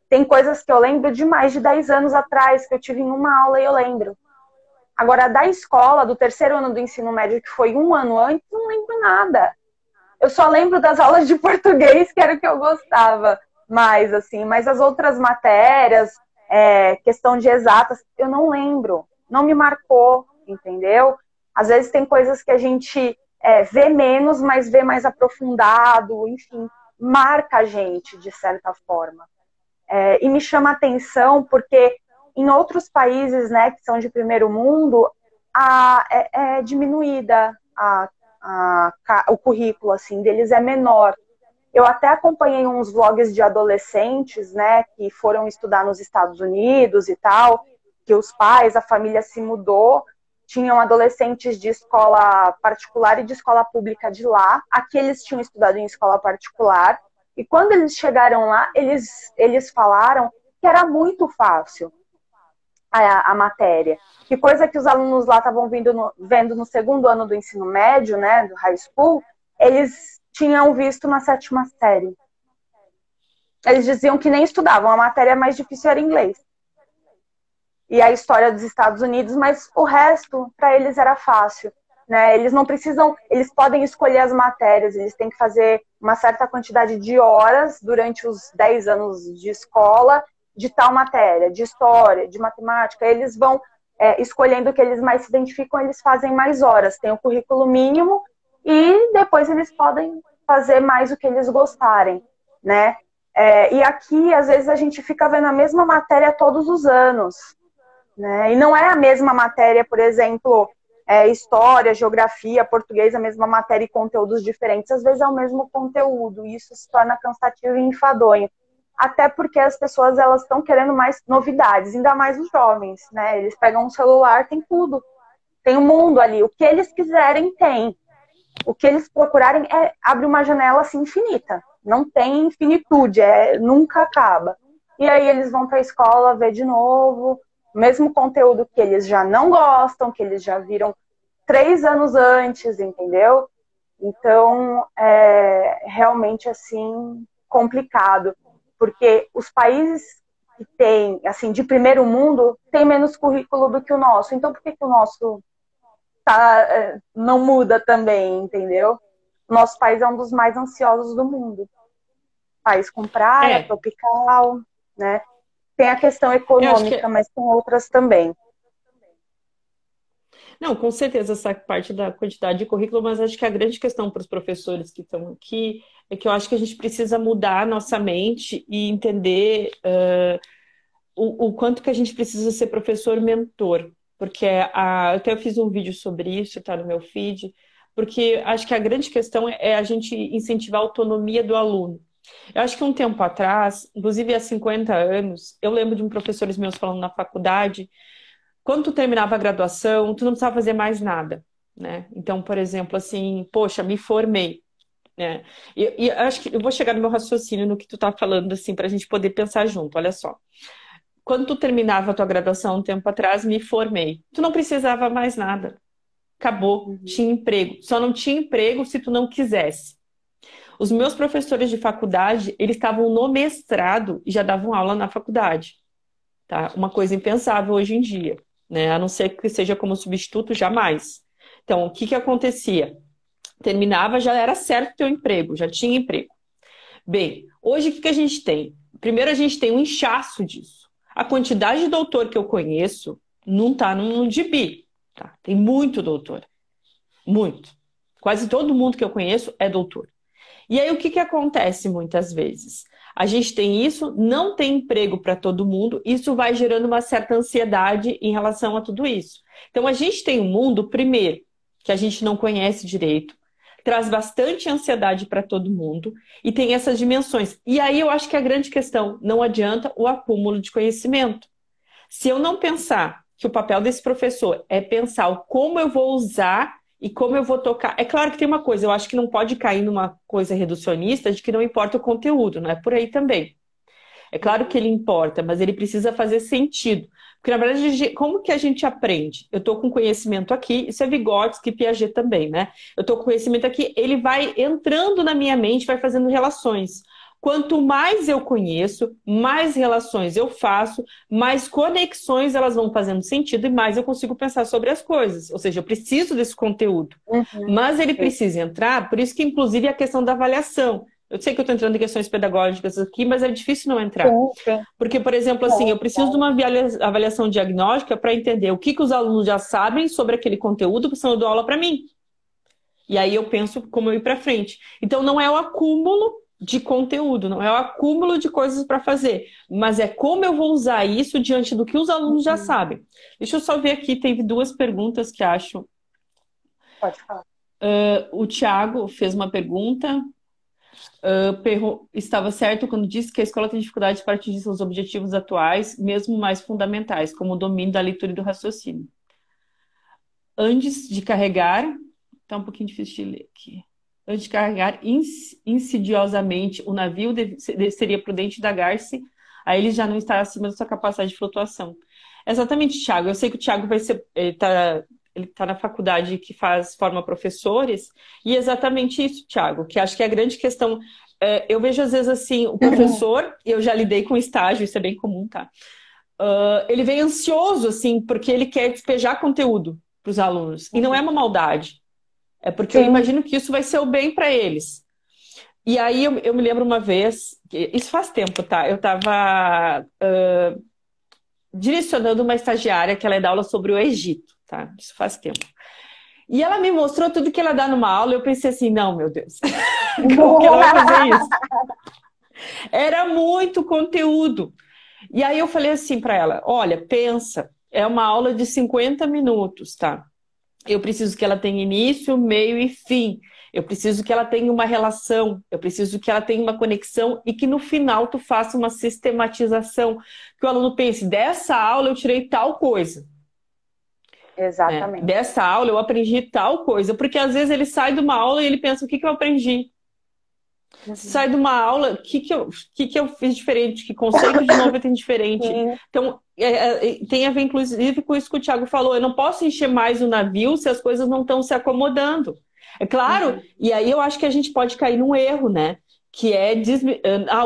Tem coisas que eu lembro de mais de 10 anos atrás, que eu tive em uma aula e eu lembro. Agora, da escola, do terceiro ano do ensino médio, que foi um ano antes, não lembro nada. Eu só lembro das aulas de português, que era o que eu gostava mais, assim, mas as outras matérias, questão de exatas, eu não lembro, não me marcou, entendeu? Às vezes tem coisas que a gente vê menos, mas vê mais aprofundado, enfim, marca a gente de certa forma. E me chama a atenção porque em outros países, né, que são de primeiro mundo, é diminuída o currículo assim, deles é menor. Eu até acompanhei uns vlogs de adolescentes, né, que foram estudar nos Estados Unidos e tal, que os pais, a família se mudou, tinham adolescentes de escola particular e de escola pública de lá. Aqui eles tinham estudado em escola particular. E quando eles chegaram lá, eles falaram que era muito fácil a matéria. Que coisa que os alunos lá estavam vendo no segundo ano do ensino médio, né, do high school, eles tinham visto na 7ª série. Eles diziam que nem estudavam, a matéria mais difícil era inglês. E a história dos Estados Unidos, mas o resto, para eles, era fácil. Né? Eles não precisam, eles podem escolher as matérias, eles têm que fazer uma certa quantidade de horas durante os 10 anos de escola, de tal matéria, de história, de matemática. Eles vão escolhendo o que eles mais se identificam, eles fazem mais horas. Tem o currículo mínimo e depois eles podem fazer mais o que eles gostarem. Né? E aqui, às vezes, a gente fica vendo a mesma matéria todos os anos. né? E não é a mesma matéria, por exemplo, história, geografia, português, a mesma matéria e conteúdos diferentes. Às vezes é o mesmo conteúdo, e isso se torna cansativo e enfadonho. Até porque as pessoas, elas estão querendo mais novidades, ainda mais os jovens, né? Eles pegam um celular, tem tudo. Tem o mundo ali. O que eles quiserem, tem. O que eles procurarem abre uma janela assim infinita. Não tem infinitude, nunca acaba. E aí eles vão para a escola ver de novo o mesmo conteúdo que eles já não gostam, que eles já viram 3 anos antes, entendeu? Então, é realmente assim complicado, porque os países que têm, assim, de primeiro mundo, têm menos currículo do que o nosso. Então, por que o nosso não muda também, entendeu? O nosso país é um dos mais ansiosos do mundo. País com praia, tropical, né? Tem a questão econômica, mas tem outras também. Não, com certeza essa parte da quantidade de currículo, mas acho que a grande questão para os professores que estão aqui é que eu acho que a gente precisa mudar a nossa mente e entender o quanto que a gente precisa ser professor mentor. Porque eu até fiz um vídeo sobre isso, tá no meu feed, porque acho que a grande questão é a gente incentivar a autonomia do aluno. Eu acho que um tempo atrás, inclusive há 50 anos, eu lembro de um professores meus falando na faculdade, quando tu terminava a graduação, tu não precisava fazer mais nada, né? Então, por exemplo, assim, poxa, me formei, né? E acho que eu vou chegar no meu raciocínio no que tu tá falando, assim, para a gente poder pensar junto, olha só. Quando tu terminava a tua graduação um tempo atrás, me formei. Tu não precisava mais nada. Acabou, tinha emprego. Só não tinha emprego se tu não quisesse. Os meus professores de faculdade, eles estavam no mestrado e já davam aula na faculdade. Tá? Uma coisa impensável hoje em dia, né? A não ser que seja como substituto, jamais. Então, o que acontecia? Terminava, já era certo teu emprego, já tinha emprego. Bem, hoje o que a gente tem? Primeiro, a gente tem um inchaço disso. A quantidade de doutor que eu conheço não está no gibi. Tá? Tem muito doutor. Muito. Quase todo mundo que eu conheço é doutor. E aí o que acontece muitas vezes? A gente tem isso, não tem emprego para todo mundo, isso vai gerando uma certa ansiedade em relação a tudo isso. Então a gente tem um mundo, primeiro, que a gente não conhece direito, traz bastante ansiedade para todo mundo e tem essas dimensões. E aí eu acho que a grande questão, não adianta o acúmulo de conhecimento. Se eu não pensar que o papel desse professor é pensar o como eu vou usar e como eu vou tocar. É claro que tem uma coisa, eu acho que não pode cair numa coisa reducionista de que não importa o conteúdo, não é por aí também. É claro que ele importa, mas ele precisa fazer sentido. Porque, na verdade, como que a gente aprende? Eu estou com conhecimento aqui, isso é Vygotsky e Piaget também, né? Eu estou com conhecimento aqui, ele vai entrando na minha mente, vai fazendo relações. Quanto mais eu conheço, mais relações eu faço, mais conexões elas vão fazendo sentido e mais eu consigo pensar sobre as coisas. Ou seja, eu preciso desse conteúdo. Mas ele precisa entrar, por isso que, inclusive, a questão da avaliação. Eu sei que eu estou entrando em questões pedagógicas aqui, mas é difícil não entrar. Porque, por exemplo, assim, eu preciso de uma avaliação diagnóstica para entender o que os alunos já sabem sobre aquele conteúdo, que eu dou aula para mim. E aí eu penso como eu ir para frente. Então, não é o acúmulo de conteúdo, não é o acúmulo de coisas para fazer, mas é como eu vou usar isso diante do que os alunos já sabem. Deixa eu só ver aqui, teve 2 perguntas que acho. Pode falar. O Thiago fez uma pergunta. Estava certo quando disse que a escola tem dificuldade para atingir seus objetivos atuais, mesmo mais fundamentais, como o domínio da leitura e do raciocínio. Antes de carregar, tá um pouquinho difícil de ler aqui. Antes de carregar insidiosamente o navio, seria prudente indagar-se a ele já não estar acima da sua capacidade de flutuação. Exatamente, Thiago. Eu sei que o Thiago vai ser, ele tá na faculdade que forma professores, e é exatamente isso, Thiago, que acho que é a grande questão. Eu vejo às vezes assim, o professor, eu já lidei com estágio, isso é bem comum, tá? Ele vem ansioso, assim, porque ele quer despejar conteúdo para os alunos. E não é uma maldade. É porque eu imagino que isso vai ser o bem para eles. E aí eu me lembro uma vez, isso faz tempo, tá? Eu estava direcionando uma estagiária que ela dá aula sobre o Egito, tá? Isso faz tempo. E ela me mostrou tudo que ela dá numa aula e eu pensei assim, não, meu Deus, como que ela vai fazer isso? Era muito conteúdo. E aí eu falei assim para ela, olha, pensa, é uma aula de 50 minutos, tá? Eu preciso que ela tenha início, meio e fim. Eu preciso que ela tenha uma relação, eu preciso que ela tenha uma conexão e que no final tu faça uma sistematização. Que o aluno pense, dessa aula eu tirei tal coisa. Exatamente. Dessa aula eu aprendi tal coisa. Porque às vezes ele sai de uma aula e ele pensa, o que que eu aprendi? Sai de uma aula, o que que eu fiz diferente? Que conceito de novo eu tenho diferente? Sim. Então, tem a ver, inclusive, com isso que o Thiago falou. Eu não posso encher mais o navio se as coisas não estão se acomodando. É claro, e aí eu acho que a gente pode cair num erro, né? Que é,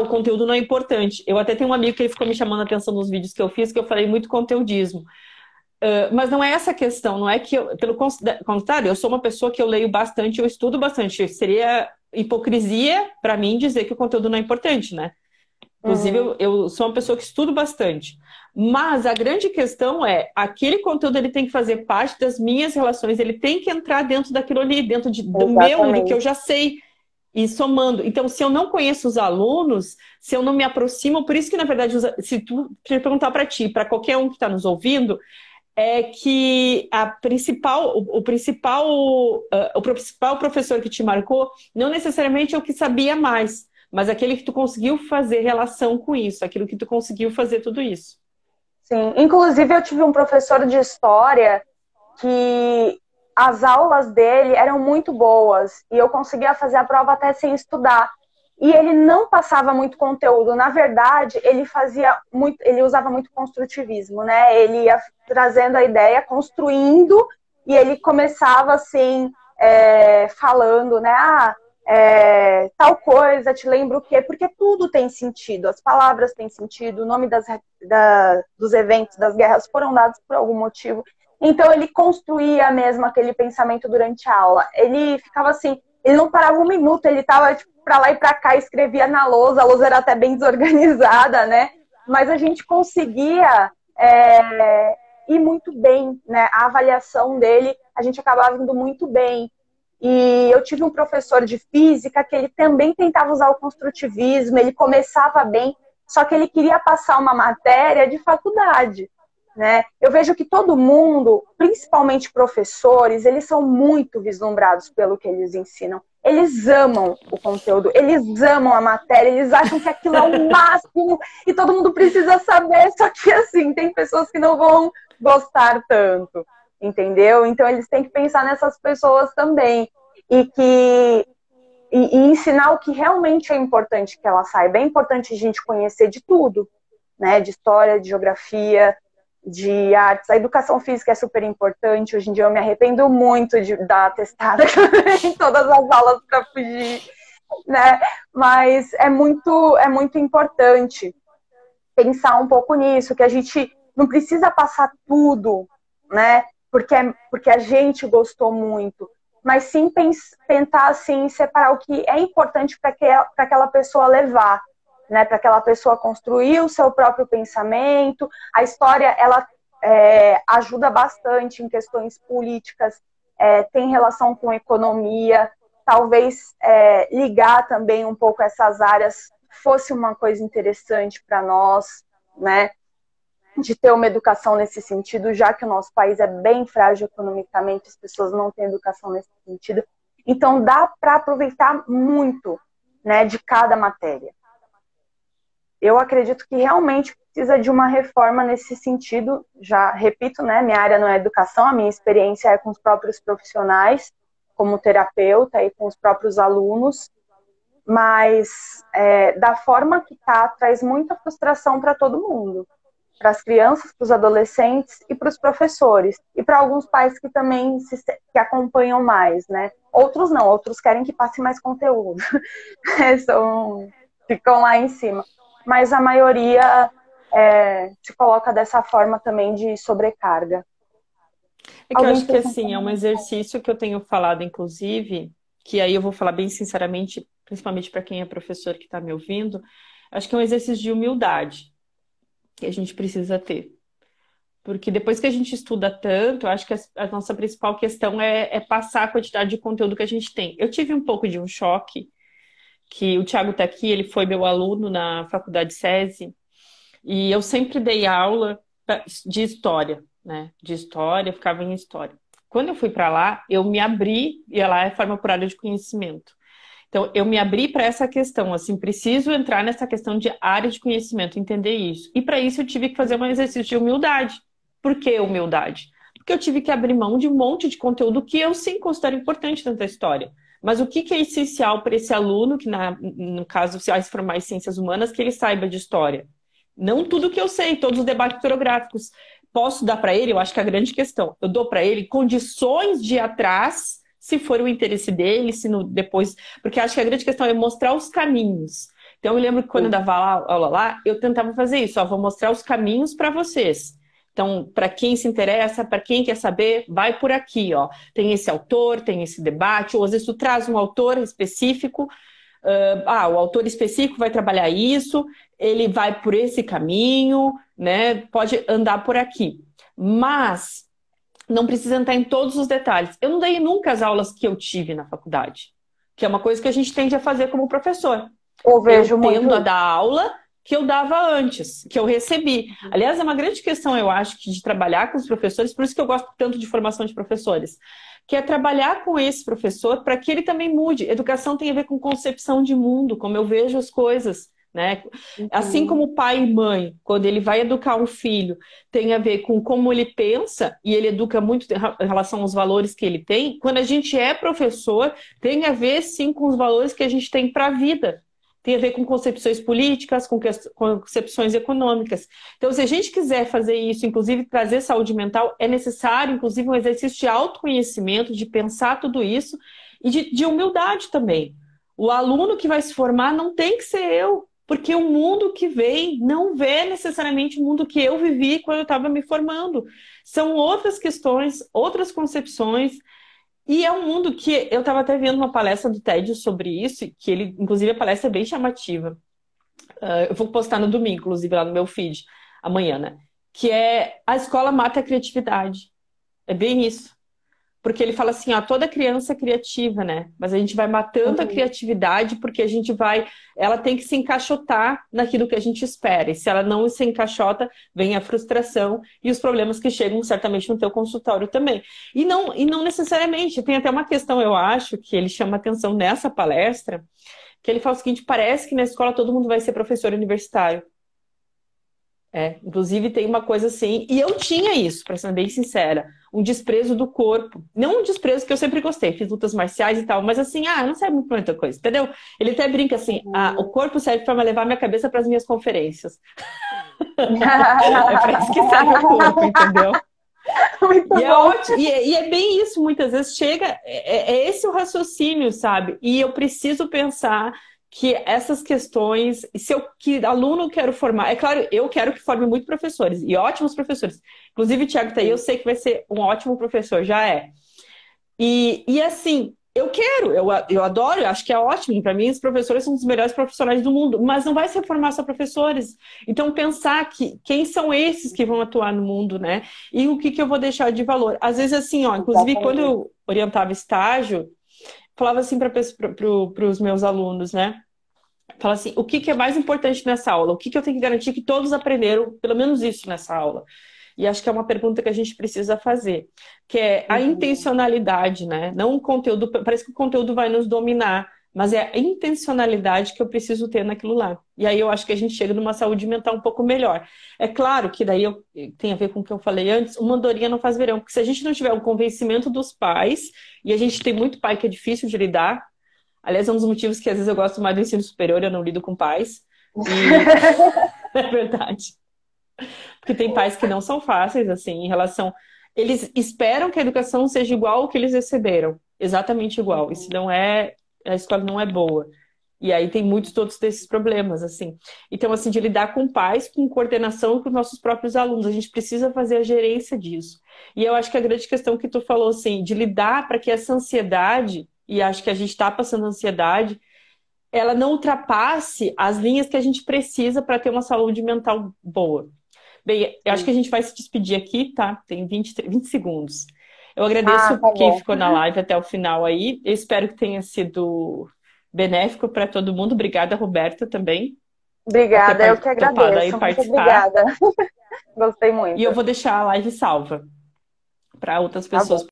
o conteúdo não é importante. Eu até tenho um amigo que ele ficou me chamando a atenção nos vídeos que eu fiz, que eu falei muito conteudismo. Mas não é essa a questão, não é que eu, pelo contrário, eu sou uma pessoa que eu leio bastante, eu estudo bastante. Seria hipocrisia para mim dizer que o conteúdo não é importante, né? Inclusive, eu sou uma pessoa que estudo bastante. Mas a grande questão é, aquele conteúdo ele tem que fazer parte das minhas relações, ele tem que entrar dentro daquilo ali, dentro do meu, do que eu já sei, e somando. Então, se eu não conheço os alunos, se eu não me aproximo, por isso que, na verdade, se tu perguntar para ti, para qualquer um que está nos ouvindo, é que o principal professor que te marcou não necessariamente é o que sabia mais, mas aquele que tu conseguiu fazer relação com isso, aquilo que tu conseguiu fazer tudo isso. Sim, inclusive eu tive um professor de história que as aulas dele eram muito boas e eu conseguia fazer a prova até sem estudar. E ele não passava muito conteúdo. Na verdade, ele usava muito construtivismo, né? Ele ia trazendo a ideia, construindo, e ele começava assim, falando, né? Tal coisa, te lembro o quê? Porque tudo tem sentido, as palavras têm sentido, o nome dos eventos, das guerras foram dados por algum motivo. Então ele construía mesmo aquele pensamento durante a aula. Ele ficava assim, ele não parava um minuto, ele estava tipo, para lá e para cá, escrevia na lousa, a lousa era até bem desorganizada, né? Mas a gente conseguia ir muito bem, né? A avaliação dele, a gente acabava indo muito bem. E eu tive um professor de física que ele também tentava usar o construtivismo, ele começava bem, só que ele queria passar uma matéria de faculdade, né? Eu vejo que todo mundo, principalmente professores, eles são muito vislumbrados pelo que eles ensinam. Eles amam o conteúdo, eles amam a matéria, eles acham que aquilo é o máximo e todo mundo precisa saber, só que assim, tem pessoas que não vão gostar tanto, entendeu? Então eles têm que pensar nessas pessoas também e ensinar o que realmente é importante que ela saiba. É importante a gente conhecer de tudo, né? De história, de geografia, de artes. A educação física é super importante. Hoje em dia eu me arrependo muito de dar testada em todas as aulas para fugir, né? Mas é muito importante pensar um pouco nisso, que a gente não precisa passar tudo, né? Porque a gente gostou muito, mas sim tentar assim, separar o que é importante para aquela pessoa levar, né, para aquela pessoa construir o seu próprio pensamento. A história, ela ajuda bastante em questões políticas, tem relação com economia, talvez ligar também um pouco essas áreas fosse uma coisa interessante para nós, né, de ter uma educação nesse sentido, já que o nosso país é bem frágil economicamente, as pessoas não têm educação nesse sentido. Então dá para aproveitar muito, né, de cada matéria. Eu acredito que realmente precisa de uma reforma nesse sentido. Já repito, né, minha área não é educação, a minha experiência é com os próprios profissionais, como terapeuta e com os próprios alunos, mas da forma que está, traz muita frustração para todo mundo, para as crianças, para os adolescentes e para os professores, e para alguns pais que também que acompanham mais, né? Outros não, outros querem que passe mais conteúdo, ficam lá em cima. Mas a maioria se coloca dessa forma também de sobrecarga. É que eu acho que assim, é um exercício que eu tenho falado, inclusive, que aí eu vou falar bem sinceramente, principalmente para quem é professor que está me ouvindo, acho que é um exercício de humildade que a gente precisa ter. Porque depois que a gente estuda tanto, eu acho que a nossa principal questão é passar a quantidade de conteúdo que a gente tem. Eu tive um pouco de um choque, que o Thiago está aqui, ele foi meu aluno na faculdade SESI, e eu sempre dei aula de história. né, de história, ficava em história. Quando eu fui para lá, eu me abri, e lá é forma por área de conhecimento. Então, eu me abri para essa questão, assim, preciso entrar nessa questão de área de conhecimento, entender isso. E para isso eu tive que fazer um exercício de humildade. Por que humildade? Porque eu tive que abrir mão de um monte de conteúdo que eu sim considero importante dentro da história. Mas o que é essencial para esse aluno, que no caso, se vai se formar em ciências humanas, que ele saiba de história? Não tudo que eu sei, todos os debates historiográficos. Posso dar para ele? Eu acho que é a grande questão. Eu dou para ele condições de ir atrás, se for o interesse dele, se no, depois. Porque acho que a grande questão é mostrar os caminhos. Então, eu lembro que quando eu dava aula lá, eu tentava fazer isso. Ó, vou mostrar os caminhos para vocês. Então, para quem se interessa, para quem quer saber, vai por aqui, ó. Tem esse autor, tem esse debate, ou às vezes tu traz um autor específico. O autor específico vai trabalhar isso, ele vai por esse caminho, né? Pode andar por aqui. Mas não precisa entrar em todos os detalhes. Eu não dei nunca as aulas que eu tive na faculdade, que é uma coisa que a gente tende a fazer como professor. Eu vejo tendo a dar aula que eu dava antes, que eu recebi. Aliás, é uma grande questão, eu acho, de trabalhar com os professores, por isso que eu gosto tanto de formação de professores, que é trabalhar com esse professor para que ele também mude. Educação tem a ver com concepção de mundo, como eu vejo as coisas, né? Assim como pai e mãe, quando ele vai educar um filho, tem a ver com como ele pensa, e ele educa muito em relação aos valores que ele tem. Quando a gente é professor, tem a ver, sim, com os valores que a gente tem para a vida. Tem a ver com concepções políticas, com concepções econômicas. Então, se a gente quiser fazer isso, inclusive trazer saúde mental, é necessário, inclusive, um exercício de autoconhecimento, de pensar tudo isso e de humildade também. O aluno que vai se formar não tem que ser eu, porque o mundo que vem não vê necessariamente o mundo que eu vivi quando eu estava me formando. São outras questões, outras concepções. E é um mundo que eu estava até vendo uma palestra do TED sobre isso, que ele, inclusive, a palestra é bem chamativa. Eu vou postar no domingo, inclusive, lá no meu feed, amanhã, né? Que é a escola mata a criatividade. É bem isso. Porque ele fala assim, ó, toda criança é criativa, né? Mas a gente vai matando a criatividade porque ela tem que se encaixotar naquilo que a gente espera. E se ela não se encaixota, vem a frustração e os problemas que chegam certamente no teu consultório também. E não necessariamente. Tem até uma questão, eu acho, que ele chama atenção nessa palestra, que ele fala o seguinte, parece que na escola todo mundo vai ser professor universitário. Inclusive tem uma coisa assim, e eu tinha isso, para ser bem sincera, um desprezo do corpo. Não um desprezo que eu sempre gostei, fiz lutas marciais e tal, mas assim, não serve muito pra muita coisa, entendeu? Ele até brinca assim, o corpo serve para levar minha cabeça para as minhas conferências. É para isso que serve o corpo, entendeu? Muito e é ótimo, e é bem isso, muitas vezes chega, é esse o raciocínio, sabe? E eu preciso pensar que essas questões, que aluno eu quero formar, é claro, eu quero que forme muitos professores, e ótimos professores. Inclusive, o Thiago tá aí, eu sei que vai ser um ótimo professor, já é. E assim, eu adoro, eu acho que é ótimo. Para mim, os professores são os melhores profissionais do mundo, mas não vai se formar só professores. Então, pensar que quem são esses que vão atuar no mundo, né? E o que eu vou deixar de valor. Às vezes, assim, ó, inclusive, quando eu orientava estágio, falava assim para os meus alunos, né? Fala assim, o que é mais importante nessa aula? O que eu tenho que garantir que todos aprenderam, pelo menos isso nessa aula? E acho que é uma pergunta que a gente precisa fazer, que é a intencionalidade, né? Não o conteúdo, parece que o conteúdo vai nos dominar, mas é a intencionalidade que eu preciso ter naquilo lá. E aí eu acho que a gente chega numa saúde mental um pouco melhor. É claro que daí tem a ver com o que eu falei antes, uma andorinha não faz verão, porque se a gente não tiver o convencimento dos pais, e a gente tem muito pai que é difícil de lidar, aliás, é um dos motivos que às vezes eu gosto mais do ensino superior, eu não lido com pais. E... é verdade. Porque tem pais que não são fáceis, assim, em relação... Eles esperam que a educação seja igual ao que eles receberam. Exatamente igual. E se não é, a escola não é boa. E aí tem muitos outros desses problemas, assim. Então, assim, de lidar com pais, com coordenação com os nossos próprios alunos. A gente precisa fazer a gerência disso. E eu acho que a grande questão que tu falou, assim, de lidar para que essa ansiedade, e acho que a gente está passando ansiedade, ela não ultrapasse as linhas que a gente precisa para ter uma saúde mental boa. Bem, eu acho que a gente vai se despedir aqui, tá? Tem 20 segundos. Eu agradeço quem ficou na live até o final aí. Eu espero que tenha sido benéfico para todo mundo. Obrigada, Roberta, também. Obrigada, eu que agradeço. Aí participar. Muito obrigada. Gostei muito. E eu vou deixar a live salva para outras Tá pessoas bom.